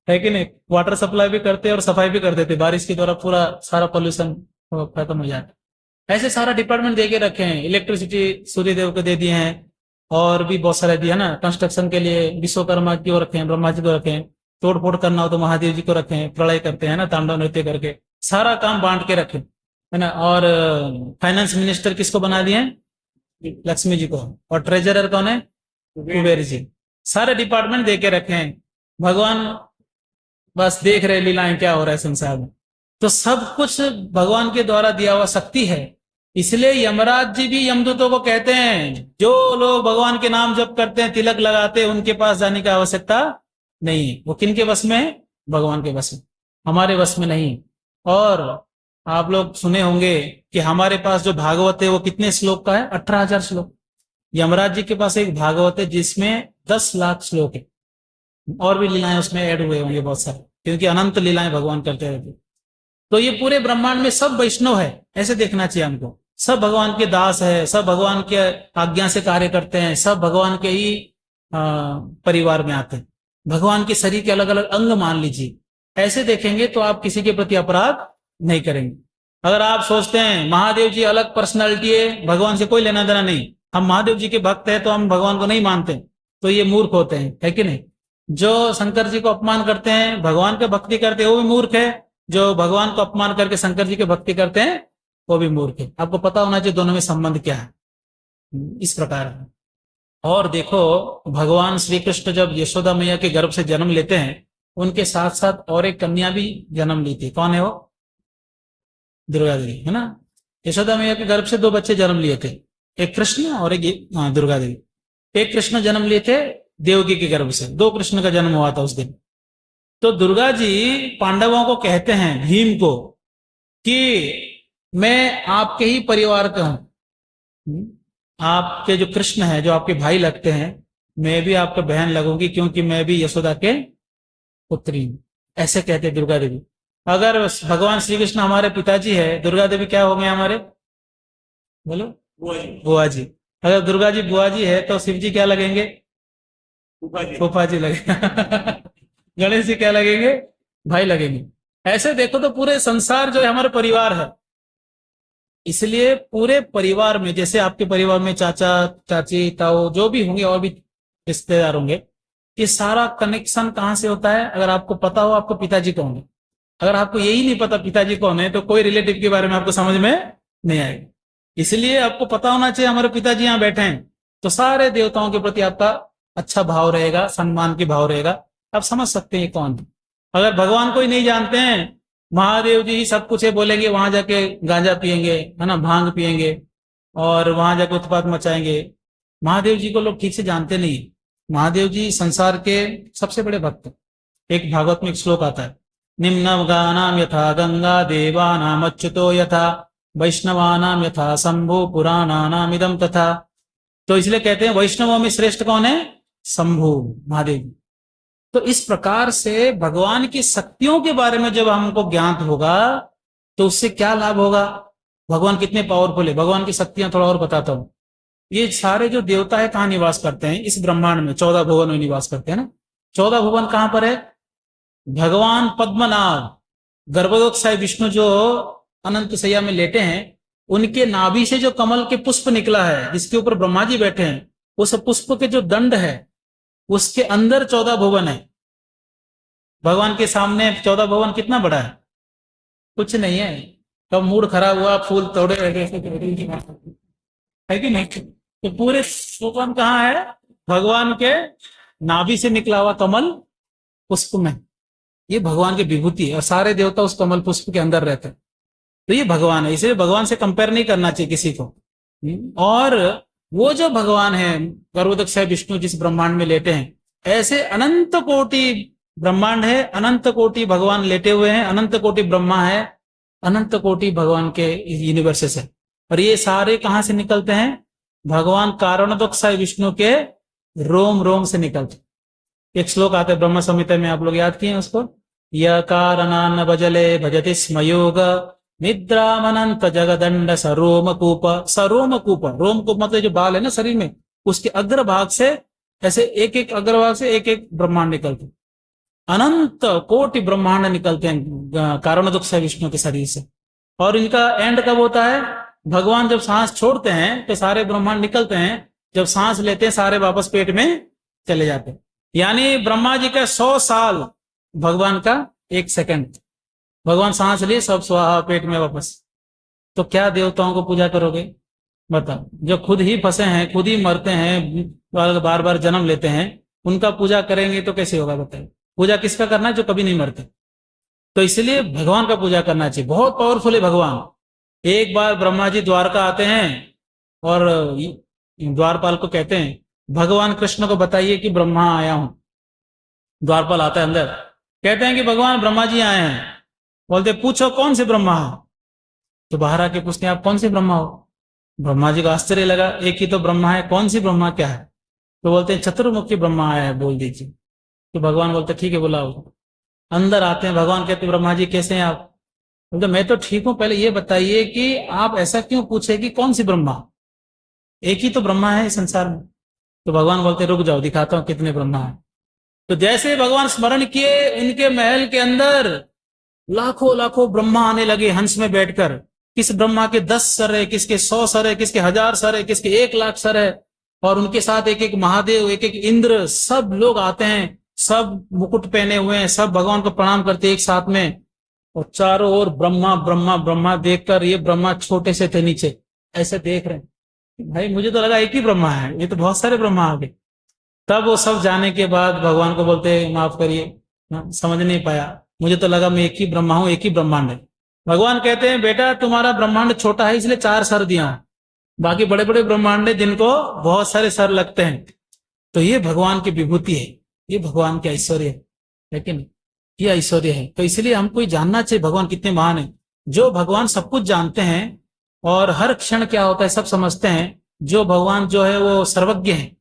[SPEAKER 1] है कि नहीं, वाटर सप्लाई भी करते और सफाई भी कर देते, बारिश के द्वारा पूरा सारा पोल्यूशन खत्म हो जाता है। ऐसे सारा डिपार्टमेंट दे के रखे हैं। इलेक्ट्रिसिटी सूर्यदेव को दे दिए हैं, और भी बहुत सारे दिया ना, कंस्ट्रक्शन के लिए विश्वकर्मा जी को रखे हैं, ब्रह्मा जी को रखे हैं, तोड़ फोड़ करना हो तो महादेव जी को रखे हैं, प्रलय करते हैं ना, तांडव नृत्य करके सारा काम बांट के रखे है ना। और फाइनेंस मिनिस्टर किसको बना दिए, लक्ष्मी जी को। और ट्रेजरर कौन है, कुबेर जी। सारे डिपार्टमेंट दे के रखे हैं, भगवान बस देख रहे लीलाएं क्या हो रहा है संसार में। तो सब कुछ भगवान के द्वारा दिया हुआ शक्ति है। इसलिए यमराज जी भी यमदूतों को कहते हैं, जो लोग भगवान के नाम जप करते हैं, तिलक लगाते हैं, उनके पास जाने की आवश्यकता नहीं है। वो किनके वश में है, भगवान के वश में, हमारे वश में नहीं। और आप लोग सुने होंगे कि हमारे पास जो भागवत है वो कितने श्लोक का है, 18,000 श्लोक। यमराज जी के पास एक भागवत है जिसमें 10 लाख श्लोक है, और भी लीलाएं उसमें ऐड हुए होंगे बहुत सारे, क्योंकि अनंत लीलाएं भगवान करते रहते। तो ये पूरे ब्रह्मांड में सब वैष्णव है, ऐसे देखना चाहिए हमको। सब भगवान के दास है, सब भगवान के आज्ञा से कार्य करते हैं, सब भगवान के ही परिवार में आते हैं। भगवान के शरीर के अलग अलग अंग मान लीजिए, ऐसे देखेंगे तो आप किसी के प्रति अपराध नहीं करेंगे। अगर आप सोचते हैं महादेव जी अलग पर्सनालिटी है, भगवान से कोई लेना देना नहीं, हम महादेव जी के भक्त हैं तो हम भगवान को नहीं मानते, तो ये मूर्ख होते हैं, है कि नहीं। जो शंकर जी को अपमान करते हैं, भगवान के भक्ति करते हैं, वो भी मूर्ख है। जो भगवान को अपमान करके शंकर जी के भक्ति करते हैं, वो भी मूर्ख है। आपको पता होना चाहिए दोनों में संबंध क्या है। इस प्रकार है। और देखो, भगवान श्री कृष्ण जब यशोदा मैया के गर्भ से जन्म लेते हैं, उनके साथ साथ और एक कन्या भी जन्म ली थी। कौन है वो? दुर्गा देवी, है ना। यशोदा मैया के गर्भ से दो बच्चे जन्म लिए थे, एक कृष्ण और एक दुर्गा देवी। एक कृष्ण जन्म लिए थे देवकी के गर्भ से, दो कृष्ण का जन्म हुआ था उस दिन। तो दुर्गा जी पांडवों को कहते हैं, भीम को, कि मैं आपके ही परिवार का हूं, आपके जो कृष्ण है, जो आपके भाई लगते हैं, मैं भी आपका बहन लगूंगी, क्योंकि मैं भी यशोदा के पुत्री हूं। ऐसे कहते दुर्गा देवी। अगर भगवान श्री कृष्ण हमारे पिताजी है, दुर्गा देवी क्या होंगे हमारे? बोलो। बुआ जी। अगर दुर्गा जी बुआ जी है, तो शिव जी क्या लगेंगे? फूफा जी लगेंगे। गणेश जी क्या लगेंगे? भाई लगेंगे। ऐसे देखो तो पूरे संसार जो है हमारा परिवार है। इसलिए पूरे परिवार में, जैसे आपके परिवार में चाचा चाची ताऊ जो भी होंगे और भी रिश्तेदार होंगे, ये सारा कनेक्शन कहाँ से होता है? अगर आपको पता हो आपको पिताजी कौन है। अगर आपको यही नहीं पता पिताजी कौन है, तो कोई रिलेटिव के बारे में आपको समझ में नहीं आएगा। इसलिए आपको पता होना चाहिए हमारे पिताजी यहाँ बैठे हैं, तो सारे देवताओं के प्रति आपका अच्छा भाव रहेगा, सम्मान के भाव रहेगा। आप समझ सकते हैं कौन है। अगर भगवान को ही नहीं जानते हैं, महादेव जी ही सब कुछ है बोलेंगे, वहां जाके गांजा पियेंगे, है ना, भांग पियेंगे और वहां जाके उत्पात मचाएंगे। महादेव जी को लोग ठीक से जानते नहीं। महादेव जी संसार के सबसे बड़े भक्त हैं। एक भागवत में एक श्लोक आता है, निम्न गानाम यथा गंगा देवानाम अच्युतो यथा वैष्णवानाम यथा शंभु पुराणानाम इदम तथा। तो इसलिए कहते हैं वैष्णवों में श्रेष्ठ कौन है? शंभु, महादेव। तो इस प्रकार से भगवान की शक्तियों के बारे में जब हमको ज्ञात होगा, तो उससे क्या लाभ होगा? भगवान कितने पावरफुल है, भगवान की शक्तियां थोड़ा और बताता हूं। ये सारे जो देवता है कहाँ निवास करते हैं? इस ब्रह्मांड में 14 भुवन में निवास करते हैं ना। 14 भुवन कहां पर है? भगवान पद्मनाभ गर्भोदक विष्णु जो अनंत सैया में लेटे हैं, उनके नाभि से जो कमल के पुष्प निकला है, जिसके ऊपर ब्रह्मा जी बैठे हैं, उस पुष्प के जो दंड है, उसके अंदर 14 भुवन है। भगवान के सामने 14 भुवन कितना बड़ा है? कुछ नहीं है। कब मूड खराब हुआ, फूल तोड़े है कि नहीं? तो पूरे भुवन कहाँ है? भगवान के नाभि से निकला हुआ कमल पुष्प में। ये भगवान की विभूति है, और सारे देवता उस कमल पुष्प के अंदर रहते हैं। तो ये भगवान है, इसलिए भगवान से कंपेयर नहीं करना चाहिए किसी को। और वो जो भगवान है गर्भोदक विष्णु जिस ब्रह्मांड में लेटे हैं, ऐसे अनंत कोटि ब्रह्मांड है, अनंत कोटि भगवान लेटे हुए हैं, अनंत कोटि ब्रह्मा है, अनंत कोटि भगवान के यूनिवर्सेस है। और ये सारे कहां से निकलते हैं? भगवान कारणोदक विष्णु के रोम रोम से निकलते। एक श्लोक आता है ब्रह्म संहिता में, आप लोग याद किए उसको, य कारणान्न भजले भजति स्म योग निद्रामनंत जगदंड सरोम कूप। सरोम कूप, रोम कूप मतलब जो बाल है ना शरीर में, उसके अग्र भाग से ऐसे एक एक अग्रभाग से एक एक ब्रह्मांड निकलते, अनंत कोटि ब्रह्मांड निकलते हैं कारणोदक विष्णु के शरीर से। और इनका एंड कब होता है? भगवान जब सांस छोड़ते हैं तो सारे ब्रह्मांड निकलते हैं, जब सांस लेते हैं सारे वापस पेट में चले जाते हैं। यानी ब्रह्मा जी का 100 साल, भगवान का 1 सेकंड। भगवान सांस लिए, सब स्वाहा पेट में वापस। तो क्या देवताओं को पूजा करोगे? बताओ। जो खुद ही फंसे हैं, खुद ही मरते हैं, बार बार जन्म लेते हैं, उनका पूजा करेंगे तो कैसे होगा? बताइए। पूजा किसका करना है? जो कभी नहीं मरते। तो इसलिए भगवान का पूजा करना चाहिए। बहुत पावरफुल है भगवान। एक बार ब्रह्मा जी द्वारका आते हैं और द्वारपाल को कहते हैं, भगवान कृष्ण को बताइए कि ब्रह्मा आया हूं। द्वारपाल आता है अंदर, कहते हैं कि भगवान ब्रह्मा जी आए हैं। बोलते पूछो कौन से ब्रह्मा हो? तो बाहर आके पूछते हैं आप कौन से ब्रह्मा हो? ब्रह्मा जी को आश्चर्य लगा, एक ही तो ब्रह्मा है, कौन सी ब्रह्मा क्या है? तो बोलते हैं चतुर्मुखी ब्रह्मा आया है, बोल दीजिए। तो भगवान बोलते ठीक है बुलाओ। अंदर आते हैं, भगवान कहते ब्रह्मा जी कैसे हैं आप? बोलते मैं तो ठीक हूं, पहले ये बताइए कि आप ऐसा क्यों पूछे कि कौन सी ब्रह्मा? एक ही तो ब्रह्मा है इस संसार में। तो भगवान बोलते रुक जाओ, दिखाता हूं कितने ब्रह्मा है। तो जैसे भगवान स्मरण किए, उनके महल के अंदर लाखों लाखों ब्रह्मा आने लगे हंस में बैठकर। किस ब्रह्मा के 10 सर है, किसके 100 सर है, किसके 1000 सर है, किसके 1,00,000 सर है, और उनके साथ एक एक महादेव, एक एक इंद्र, सब लोग आते हैं, सब मुकुट पहने हुए हैं, सब भगवान को प्रणाम करते हैं एक साथ में। और चारों ओर ब्रह्मा ब्रह्मा ब्रह्मा, देखकर ये ब्रह्मा छोटे से थे नीचे, ऐसे देख रहे हैं। भाई मुझे तो लगा एक ही ब्रह्मा है, ये तो बहुत सारे ब्रह्मा आ गए। तब वो सब जाने के बाद भगवान को बोलते माफ करिए, समझ नहीं पाया, मुझे तो लगा मैं एक ही ब्रह्मा हूं, एक ही ब्रह्मांड है। भगवान कहते हैं बेटा तुम्हारा ब्रह्मांड छोटा है इसलिए 4 सर दिया हूं, बाकी बड़े बड़े ब्रह्मांड है जिनको बहुत सारे सर लगते हैं। तो ये भगवान की विभूति है, ये भगवान के ऐश्वर्य है कि नहीं, ये ऐश्वर्य है। तो इसलिए हमको जानना चाहिए भगवान कितने महान है। जो भगवान सब कुछ जानते हैं और हर क्षण क्या होता है सब समझते हैं, जो भगवान जो है वो सर्वज्ञ है।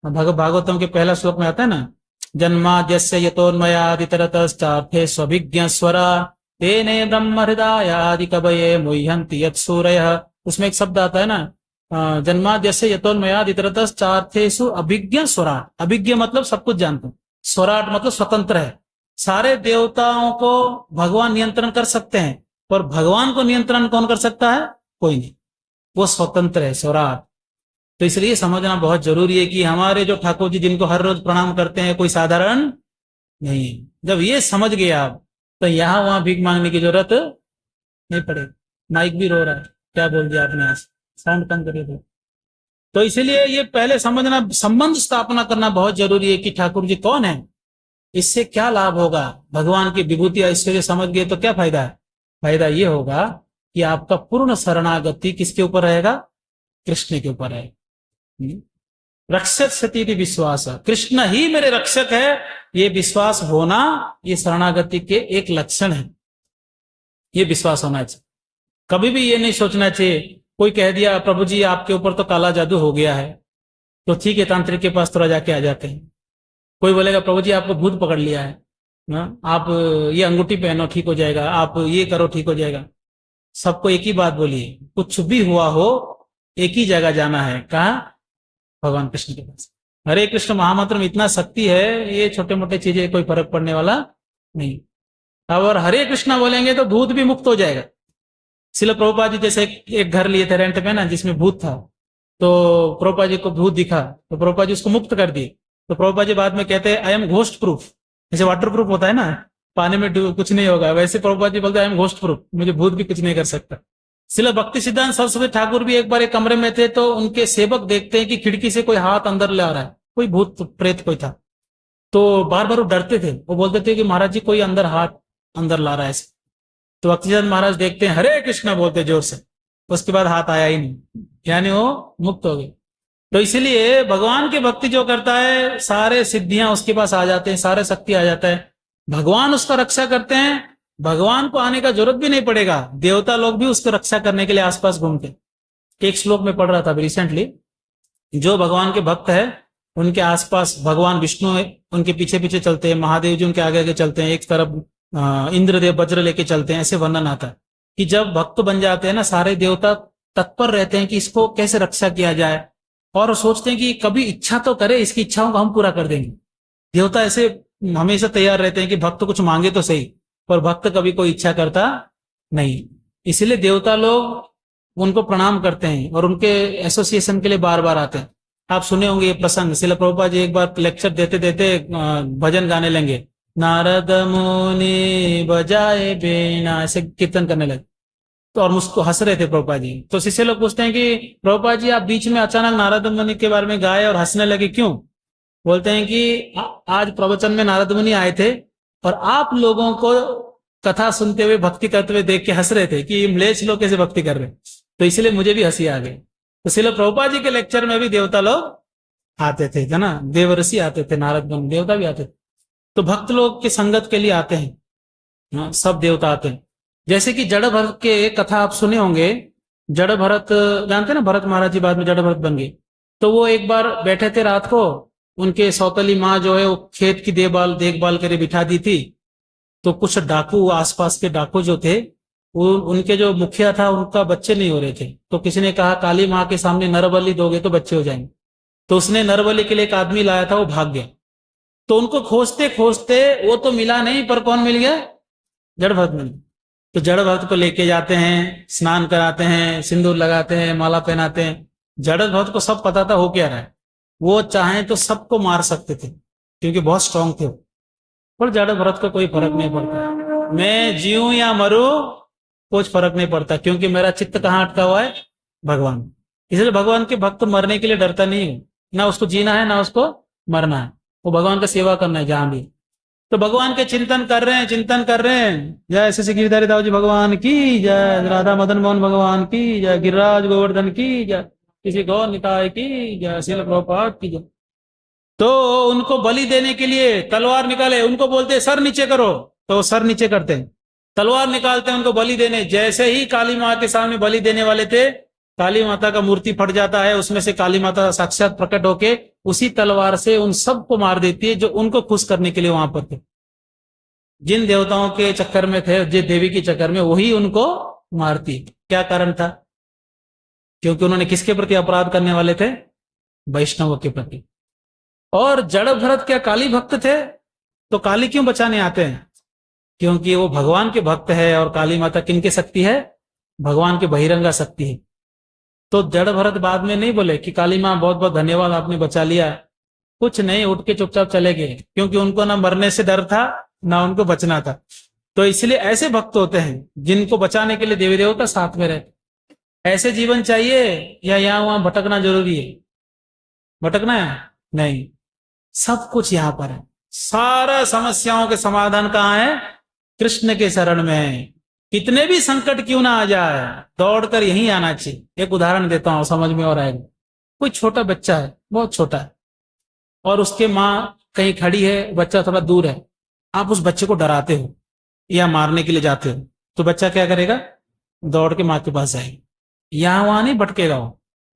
[SPEAKER 1] भागवतम के पहला श्लोक में आता है ना, जन्माद्यस्य यतोन्मयादितरतश्चार्थे स्वभिज्ञ स्वरा तेने ब्रह्म हृदयादि कवये मुह्यन्ति यत्सूरयः। उसमें एक शब्द आता है ना, जन्माद्यस्य यतोन्मयादितरतश्चार्थेषु अभिज्ञ स्वराट। अभिज्ञ मतलब सब कुछ जानते हैं, स्वराट मतलब स्वतंत्र है। सारे देवताओं को भगवान नियंत्रण कर सकते हैं, पर भगवान को नियंत्रण कौन कर सकता है? कोई नहीं, वो स्वतंत्र है, स्वराट। तो इसलिए समझना बहुत जरूरी है कि हमारे जो ठाकुर जी जिनको हर रोज प्रणाम करते हैं कोई साधारण नहीं है। जब ये समझ गए आप तो यहां वहां भीख मांगने की जरूरत नहीं पड़ेगी। माइक भी रो रहा है, क्या बोल दिया आपने? आज साउंड कम करिए। तो इसलिए ये पहले समझना, संबंध स्थापना करना बहुत जरूरी है कि ठाकुर जी कौन है, इससे क्या लाभ होगा। भगवान की विभूति ऐश्वर्य समझ गए तो क्या फायदा है? फायदा ये होगा कि आपका पूर्ण शरणागति किसके ऊपर रहेगा? कृष्ण के ऊपर है। रक्षक सती विश्वास, कृष्ण ही मेरे रक्षक है, ये विश्वास होना ये शरणागति के एक लक्षण है। ये विश्वास होना चाहिए। कभी भी ये नहीं सोचना चाहिए कोई कह दिया प्रभु जी आपके ऊपर तो काला जादू हो गया है, तो ठीक है तांत्रिक के पास थोड़ा जाके आ जाते हैं। कोई बोलेगा प्रभु जी आपको भूत पकड़ लिया है ना, आप ये अंगूठी पहनो ठीक हो जाएगा, आप ये करो ठीक हो जाएगा। सबको एक ही बात बोलिए, कुछ भी हुआ हो एक ही जगह जाना है, कहा? भगवान कृष्ण के पास। हरे कृष्ण महामंत्र में इतना शक्ति है, ये छोटे मोटे चीजें कोई फर्क पड़ने वाला नहीं। और हरे कृष्णा बोलेंगे तो भूत भी मुक्त हो जाएगा। श्रील प्रभुपाद जी जैसे एक घर लिए थे रेंट पे ना, जिसमें भूत था, तो प्रभुपाद जी को भूत दिखा तो प्रभुपाद जी उसको मुक्त कर दिए। तो प्रभुपाद जी बाद में कहते हैं आई एम घोस्ट प्रूफ। जैसे वाटर प्रूफ होता है ना, पानी में कुछ नहीं होगा, वैसे प्रभुपाद जी बोलते हैं आई एम घोस्ट प्रूफ, मुझे भूत भी कुछ नहीं कर सकता। श्रील भक्ति सिद्धांत सरस्वती ठाकुर भी एक बार एक कमरे में थे, तो उनके सेवक देखते हैं कि खिड़की से कोई हाथ अंदर ले आ रहा है, कोई भूत प्रेत कोई था। तो बार बार वो डरते थे, वो बोलते थे कि महाराज जी कोई अंदर हाथ अंदर ला रहा है ऐसे। तो भक्ति सिद्धांत महाराज देखते हैं, हरे कृष्णा बोलते जोर से, उसके बाद हाथ आया ही नहीं, यानी वो मुक्त हो गए। तो इसलिए भगवान की भक्ति जो करता है सारे सिद्धियां उसके पास आ जाते हैं, सारे शक्ति आ जाता है, भगवान उसका रक्षा करते हैं। भगवान को आने का जरूरत भी नहीं पड़ेगा, देवता लोग भी उसको रक्षा करने के लिए आसपास घूमते। एक श्लोक में पढ़ रहा था रिसेंटली, जो भगवान के भक्त है उनके आसपास भगवान विष्णु उनके पीछे पीछे चलते हैं, महादेव जी उनके आगे आगे चलते हैं, एक तरफ इंद्रदेव वज्र लेके चलते हैं। ऐसे वर्णन आता है कि जब भक्त बन जाते हैं ना, सारे देवता तत्पर रहते हैं कि इसको कैसे रक्षा किया जाए, और सोचते हैं कि कभी इच्छा तो करे, इसकी इच्छाओं को हम पूरा कर देंगे। देवता ऐसे हमेशा तैयार रहते हैं कि भक्त कुछ मांगे तो सही, पर भक्त कभी कोई इच्छा करता नहीं। इसलिए देवता लोग उनको प्रणाम करते हैं और उनके एसोसिएशन के लिए बार बार आते हैं। आप सुने होंगे ये प्रसंग, श्रील प्रभुपाद जी एक बार लेक्चर देते देते भजन गाने लेंगे, नारद मुनि बजाए बीना, ऐसे कीर्तन करने लगे। तो और मुझको हंस रहे थे प्रभुपाद जी। तो शिष्य लोग पूछते हैं कि प्रभुपाद जी आप बीच में अचानक नारद मुनि के बारे में गाए और हंसने लगे क्यों? बोलते हैं कि आज प्रवचन में नारद मुनि आए थे और आप लोगों को कथा सुनते हुए भक्ति करते हुए देख के हंस रहे थे कि म्लेच्छ लोग कैसे भक्ति कर रहे हैं, तो इसलिए मुझे भी हंसी आ गई। तो श्रील प्रभुपाद जी के लेक्चर में भी देवता लोग आते थे, है ना, देवर्षि आते थे, नारद मुनि देवता भी आते थे। तो भक्त लोग के संगत के लिए आते हैं, सब देवता आते हैं। जैसे कि जड़ भरत के कथा आप सुने होंगे, जड़ भरत जानते ना, भरत महाराज जी बाद में जड़ भरत बन गए। तो वो एक बार बैठे थे रात को, उनके सौतली माँ जो है वो खेत की देखभाल करे बिठा दी थी। तो कुछ डाकू, आसपास के डाकू जो थे, वो उनके जो मुखिया था उनका बच्चे नहीं हो रहे थे। तो किसी ने कहा काली माँ के सामने नरबली दोगे तो बच्चे हो जाएंगे। तो उसने नरबली के लिए एक आदमी लाया था, वो भाग गया। तो उनको खोजते खोजते वो तो मिला नहीं, पर कौन मिल गया? जड़ भरत मिल गया। तो जड़ भक्त को लेके जाते हैं, स्नान कराते हैं, सिंदूर लगाते हैं, माला पहनाते हैं। जड़ भक्त को सब पता था हो क्या रहा है। वो चाहे तो सबको मार सकते थे क्योंकि बहुत स्ट्रांग थे। पर जड़ भक्त को कोई फर्क नहीं पड़ता, मैं जीऊं या मरूं कुछ फर्क नहीं पड़ता, क्योंकि मेरा चित्त कहाँ अटका हुआ है, भगवान। इसलिए भगवान के भक्त मरने के लिए डरता नहीं है, ना उसको जीना है ना उसको मरना है, वो भगवान का सेवा करना है जहां भी। तो भगवान के चिंतन कर रहे हैं, चिंतन कर रहे हैं। जय श्री गिरधारी दाऊ जी भगवान की जय, राधा मदन मोहन भगवान की जय, गिरिराज गोवर्धन की जय, किसी गौर निताय की जय, श्रील प्रभुपाद की जय। तो उनको बलि देने के लिए तलवार निकाले, उनको बोलते सर नीचे करो, तो सर नीचे करते हैं। तलवार निकालते हैं उनको बलि देने। जैसे ही काली माँ के सामने बलि देने वाले थे, काली माता का मूर्ति फट जाता है, उसमें से काली माता साक्षात प्रकट होके उसी तलवार से उन सबको मार देती है जो उनको खुश करने के लिए वहां पर थे। जिन देवताओं के चक्कर में थे, जिस देवी के चक्कर में, वही उनको मारती। क्या कारण था? क्योंकि उन्होंने किसके प्रति अपराध करने वाले थे? वैष्णव के प्रति। और जड़ भरत क्या काली भक्त थे? तो काली क्यों बचाने आते हैं? क्योंकि वो भगवान के भक्त है। और काली माता किनके शक्ति है? भगवान के बहिरंगा शक्ति है। तो जड़ भरत बाद में नहीं बोले कि काली माँ बहुत बहुत धन्यवाद, आपने बचा लिया। कुछ नहीं, उठ के चुपचाप चले गए, क्योंकि उनको ना मरने से डर था ना उनको बचना था। तो इसलिए ऐसे भक्त होते हैं जिनको बचाने के लिए देवी देवता साथ में रहते। ऐसे जीवन चाहिए या यहाँ वहां भटकना जरूरी है? भटकना है नहीं, सब कुछ यहाँ पर है। सारा समस्याओं के समाधान कहाँ है? कृष्ण के शरण में है। कितने भी संकट क्यों ना आ जाए, दौड़कर यहीं आना चाहिए। एक उदाहरण देता हूं, समझ में और आएगा। कोई छोटा बच्चा है, बहुत छोटा है, और उसके माँ कहीं खड़ी है, बच्चा थोड़ा दूर है। आप उस बच्चे को डराते हो या मारने के लिए जाते हो, तो बच्चा क्या करेगा? दौड़ के माँ के पास जाएगा। यहां वहां नहीं भटकेगा,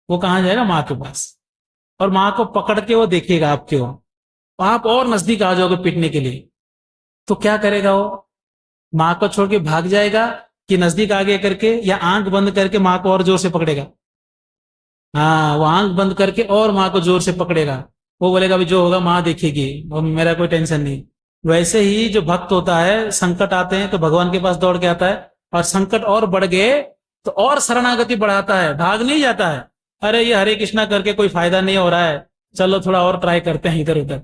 [SPEAKER 1] वो कहाँ जाएगा? माँ के पास। और माँ को पकड़ के वो देखेगा आपके वो, आप और नजदीक आ जाओगे पीटने के लिए, तो क्या करेगा वो? माँ को छोड़ के भाग जाएगा कि नजदीक आगे करके, या आंख बंद करके माँ को और जोर से पकड़ेगा? हाँ, वो आंख बंद करके और माँ को जोर से पकड़ेगा। वो बोलेगा भी जो होगा माँ देखेगी, वो मेरा कोई टेंशन नहीं। वैसे ही जो भक्त होता है, संकट आते हैं तो भगवान के पास दौड़ के आता है, और संकट और बढ़ गए तो और शरणागति बढ़ाता है, भाग नहीं जाता है। अरे ये हरे कृष्णा करके कोई फायदा नहीं हो रहा है, चलो थोड़ा और ट्राई करते हैं इधर उधर।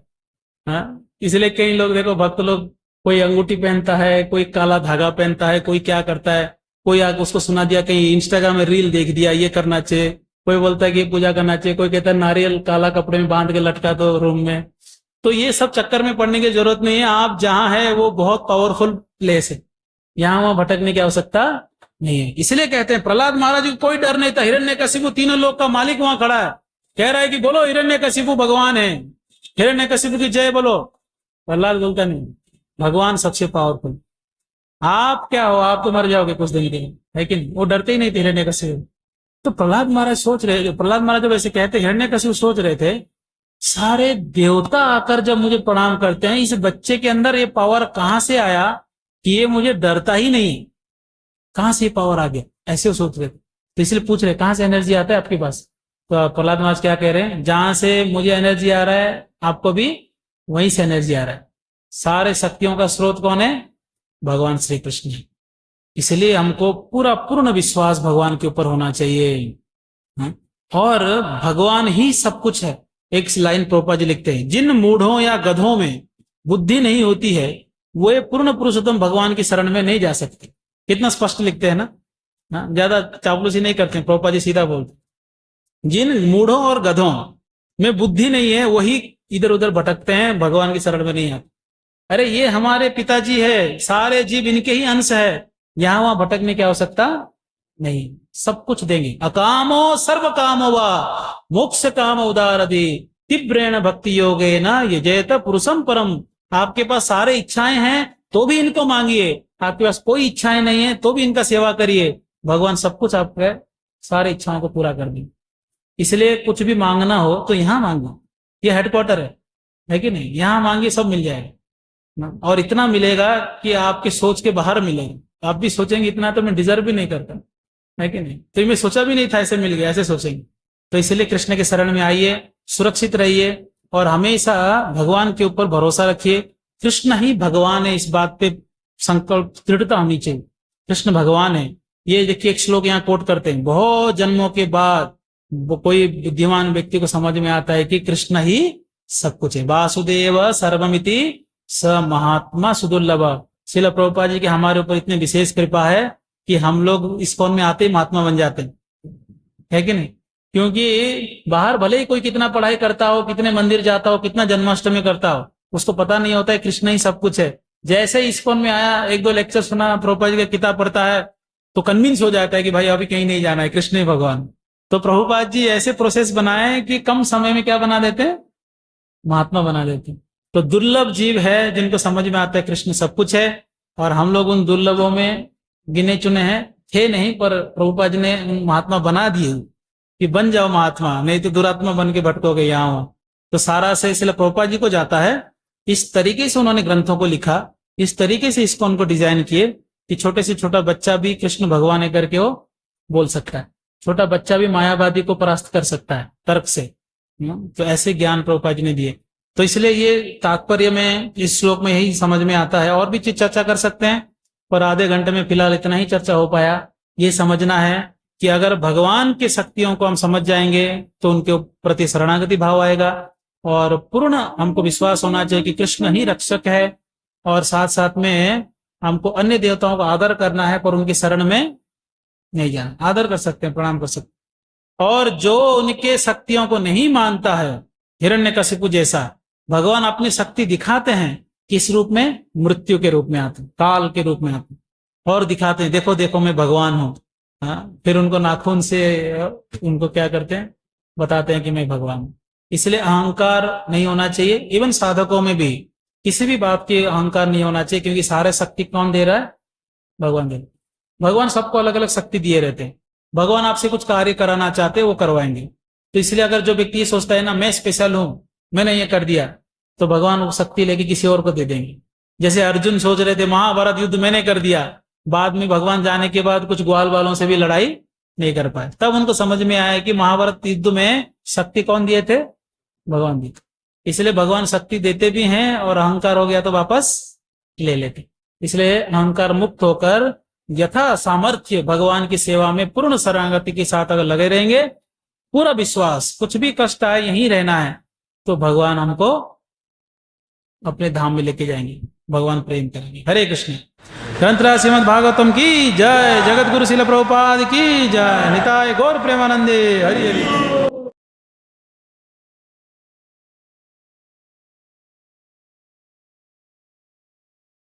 [SPEAKER 1] हाँ, इसलिए कई लोग देखो, भक्त लोग, कोई अंगूठी पहनता है, कोई काला धागा पहनता है, कोई क्या करता है, कोई आगे उसको सुना दिया, कहीं इंस्टाग्राम में रील देख दिया ये करना चाहिए, कोई बोलता है कि पूजा करना चाहिए, कोई कहता है नारियल काला कपड़े में बांध के लटका दो रूम में। तो ये सब चक्कर में पड़ने की जरूरत नहीं है। आप जहां है वो बहुत पावरफुल प्लेस है, यहाँ वहां भटकने की आवश्यकता नहीं है। इसलिए कहते हैं प्रहलाद महाराज को कोई डर नहीं था। हिरण्यकशिपु तीनों लोग का मालिक वहां खड़ा है, कह रहा है कि बोलो हिरण्यकशिपु भगवान है, हिरण्यकशिपु की जय बोलो। प्रहलाद बोलता नहीं, भगवान सबसे पावरफुल। आप क्या हो? आप तो मर जाओगे कुछ दिन के लिए, लेकिन वो डरते ही नहीं थे हिरण्यकशिपु। तो प्रहलाद महाराज सोच रहे, प्रहलाद महाराज जब ऐसे कहते, हिरण्यकशिपु सोच रहे थे, सारे देवता आकर जब मुझे प्रणाम करते हैं, इस बच्चे के अंदर ये पावर कहां से आया कि ये मुझे डरता ही नहीं? कहां से ये पावर आ गया? ऐसे वो सोच रहे थे। तो इसलिए पूछ रहे कहां से एनर्जी आता है आपके पास? तो प्रहलाद महाराज क्या कह रहे हैं? जहां से मुझे एनर्जी आ रहा है, आपको भी वहीं से एनर्जी आ रहा है। सारे शक्तियों का स्रोत कौन है? भगवान श्री कृष्ण है। इसलिए हमको पूरा पूर्ण विश्वास भगवान के ऊपर होना चाहिए। और भगवान ही सब कुछ है। एक लाइन प्रभुपाद जी लिखते हैं, जिन मूढ़ों या गधों में बुद्धि नहीं होती है, वे पूर्ण पुरुषोत्तम भगवान की शरण में नहीं जा सकते। कितना स्पष्ट लिखते हैं ना, ज्यादा चापलूसी नहीं करते हैं, प्रभुपाद जी सीधा बोलते। जिन मूढ़ों और गधों में बुद्धि नहीं है, वही इधर उधर भटकते हैं, भगवान की शरण में नहीं आते। अरे ये हमारे पिताजी है, सारे जीव इनके ही अंश है, यहां वहां भटकने की आवश्यकता नहीं, सब कुछ देंगे। अकामो सर्व कामो वा मोक्ष काम उदारदि तीव्रेण भक्ति योगे न यजेत पुरुषम परम। आपके पास सारे इच्छाएं हैं तो भी इनको मांगिए, आपके पास कोई इच्छाएं नहीं है तो भी इनका सेवा करिए, भगवान सब कुछ आपके सारे इच्छाओं को पूरा कर देंगे। इसलिए कुछ भी मांगना हो तो यहाँ मांगो, ये हेडक्वार्टर है कि नहीं? यहाँ मांगिए, सब मिल जाएगा, और इतना मिलेगा कि आपके सोच के बाहर मिलेगा। आप भी सोचेंगे इतना तो मैं डिजर्व भी नहीं करता, है कि नहीं? तो मैं सोचा भी नहीं था ऐसे मिल गया, ऐसे सोचेंगे। तो इसलिए कृष्ण के शरण में आइए, सुरक्षित रहिए, और हमेशा भगवान के ऊपर भरोसा रखिए। कृष्ण ही भगवान है, इस बात पे संकल्प दृढ़ता होनी चाहिए कृष्ण भगवान है। ये देखिए एक श्लोक यहाँ कोट करते हैं, बहुत जन्मों के बाद वो कोई बुद्धिमान व्यक्ति को समझ में आता है कि कृष्ण ही सब कुछ है। वासुदेव सर्वमिति स महात्मा सुदुर्लभ। श्रील प्रभुपाद जी की हमारे ऊपर इतनी विशेष कृपा है कि हम लोग इस्कॉन में आते ही महात्मा बन जाते हैं, है कि नहीं? क्योंकि बाहर भले ही कोई कितना पढ़ाई करता हो, कितने मंदिर जाता हो, कितना जन्माष्टमी करता हो, उसको पता नहीं होता है कृष्ण ही सब कुछ है। जैसे ही इस्कॉन में आया, एक दो लेक्चर सुना, प्रभुपाद जी का किताब पढ़ता है, तो कन्विंस हो जाता है कि भाई अभी कहीं नहीं जाना है, कृष्ण ही भगवान। तो प्रभुपाद जी ऐसे प्रोसेस बनाए कि कम समय में क्या बना देते हैं, महात्मा बना देते हैं। तो दुर्लभ जीव है जिनको समझ में आता है कृष्ण सब कुछ है, और हम लोग उन दुर्लभों में गिने चुने हैं, थे नहीं, पर प्रभुपाद जी ने महात्मा बना दिए कि बन जाओ महात्मा, नहीं तो दुरात्मा बन के भटकोगे यहाँ वहां। तो सारा से इसलिए प्रभुपाद जी को जाता है। इस तरीके से उन्होंने ग्रंथों को लिखा, इस तरीके से इस्कॉन को डिजाइन किए कि छोटे से छोटा बच्चा भी कृष्ण भगवान है करके वो बोल सकता है, छोटा बच्चा भी मायावादी को परास्त कर सकता है तर्क से। तो ऐसे ज्ञान प्रभुपाद जी ने दिए। तो इसलिए ये तात्पर्य में इस श्लोक में यही समझ में आता है। और भी चीज चर्चा कर सकते हैं, पर आधे घंटे में फिलहाल इतना ही चर्चा हो पाया। ये समझना है कि अगर भगवान की शक्तियों को हम समझ जाएंगे तो उनके प्रति शरणागति भाव आएगा, और पूर्ण हमको विश्वास होना चाहिए कि कृष्ण ही रक्षक है, और साथ साथ में हमको अन्य देवताओं का आदर करना है, पर उनकी शरण में नहीं जाना। आदर कर सकते हैं, प्रणाम कर सकते हैं। और जो उनके शक्तियों को नहीं मानता है, हिरण्यकशिपु जैसा, भगवान अपनी शक्ति दिखाते हैं किस रूप में, मृत्यु के रूप में आते हैं, काल के रूप में आते हैं, और दिखाते हैं देखो देखो मैं भगवान हूं। फिर उनको नाखून से उनको क्या करते हैं, बताते हैं कि मैं भगवान हूं। इसलिए अहंकार नहीं होना चाहिए। इवन साधकों में भी किसी भी बात की अहंकार नहीं होना चाहिए, क्योंकि सारे शक्ति कौन दे रहा है, भगवान दे रहा है। भगवान सबको अलग अलग शक्ति दिए रहते हैं। भगवान आपसे कुछ कार्य कराना चाहते हैं, वो करवाएंगे। तो इसलिए अगर जो व्यक्ति ये सोचता है ना मैं स्पेशल हूं, मैंने ये कर दिया, तो भगवान वो शक्ति लेके किसी और को दे देंगे। जैसे अर्जुन सोच रहे थे महाभारत युद्ध मैंने कर दिया, बाद में भगवान जाने के बाद कुछ ग्वाल वालों से भी लड़ाई नहीं कर पाए, तब उनको समझ में आया कि महाभारत युद्ध में शक्ति कौन दिए थे, भगवान दिए। इसलिए भगवान शक्ति देते भी हैं, और अहंकार हो गया तो वापस ले लेते। इसलिए अहंकार मुक्त होकर यथा सामर्थ्य भगवान की सेवा में पूर्ण शरणागति के साथ अगर लगे रहेंगे, पूरा विश्वास, कुछ भी कष्ट आए यहीं रहना है, तो भगवान हमको अपने धाम में लेके जाएंगे, भगवान प्रेम करेंगे। हरे कृष्ण। ग्रंथराज श्रीमद् भागवतम की जय, जगत गुरु श्रील प्रभुपाद की जय, निताय गौर प्रेमानंदे, हरि हरि।